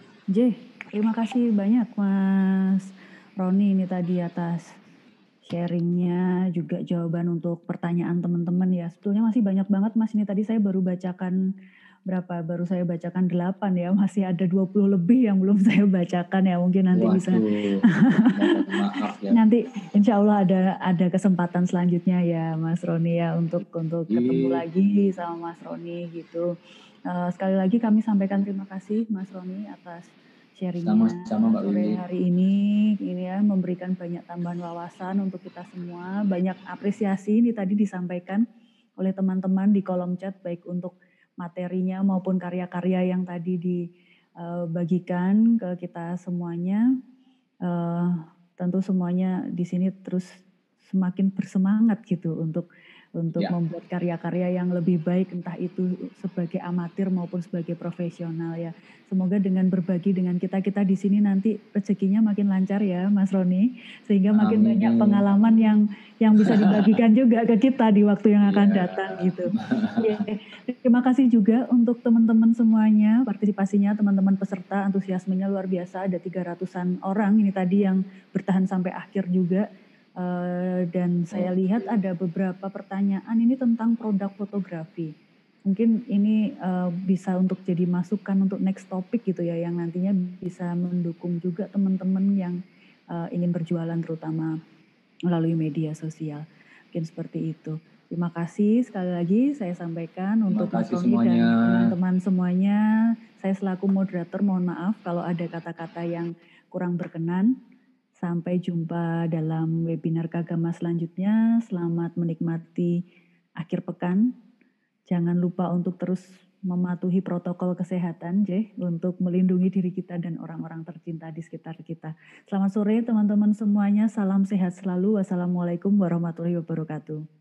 Terima kasih banyak Mas Roni ini tadi atas sharingnya, juga jawaban untuk pertanyaan teman-teman ya. Sebetulnya masih banyak banget Mas, ini tadi saya baru bacakan berapa? Baru saya bacakan 8 ya, masih ada 20 lebih yang belum saya bacakan ya. Mungkin nanti bisa maaf ya. Nanti insya Allah ada kesempatan selanjutnya ya Mas Roni ya, untuk ketemu lagi sama Mas Roni gitu. Sekali lagi kami sampaikan terima kasih Mas Roni atas sharingnya sore hari ini ya, memberikan banyak tambahan wawasan untuk kita semua, banyak apresiasi ini tadi disampaikan oleh teman-teman di kolom chat, baik untuk materinya maupun karya-karya yang tadi dibagikan ke kita semuanya. Tentu semuanya di sini terus semakin bersemangat gitu untuk membuat karya-karya yang lebih baik, entah itu sebagai amatir maupun sebagai profesional ya. Semoga dengan berbagi dengan kita di sini nanti rezekinya makin lancar ya Mas Roni, sehingga makin banyak pengalaman yang bisa dibagikan juga ke kita di waktu yang akan datang gitu. Terima kasih juga untuk teman-teman semuanya, partisipasinya, teman-teman peserta, antusiasmenya luar biasa, ada 300-an orang ini tadi yang bertahan sampai akhir juga. Dan saya lihat ada beberapa pertanyaan ini tentang produk fotografi. Mungkin ini bisa untuk jadi masukan untuk next topic gitu ya, yang nantinya bisa mendukung juga teman-teman yang ingin berjualan terutama melalui media sosial. Mungkin seperti itu. Terima kasih sekali lagi saya sampaikan untuk Mas Roni dan teman-teman semuanya. Saya selaku moderator mohon maaf kalau ada kata-kata yang kurang berkenan. Sampai jumpa dalam webinar Kagama selanjutnya. Selamat menikmati akhir pekan. Jangan lupa untuk terus mematuhi protokol kesehatan, untuk melindungi diri kita dan orang-orang tercinta di sekitar kita. Selamat sore teman-teman semuanya. Salam sehat selalu. Wassalamualaikum warahmatullahi wabarakatuh.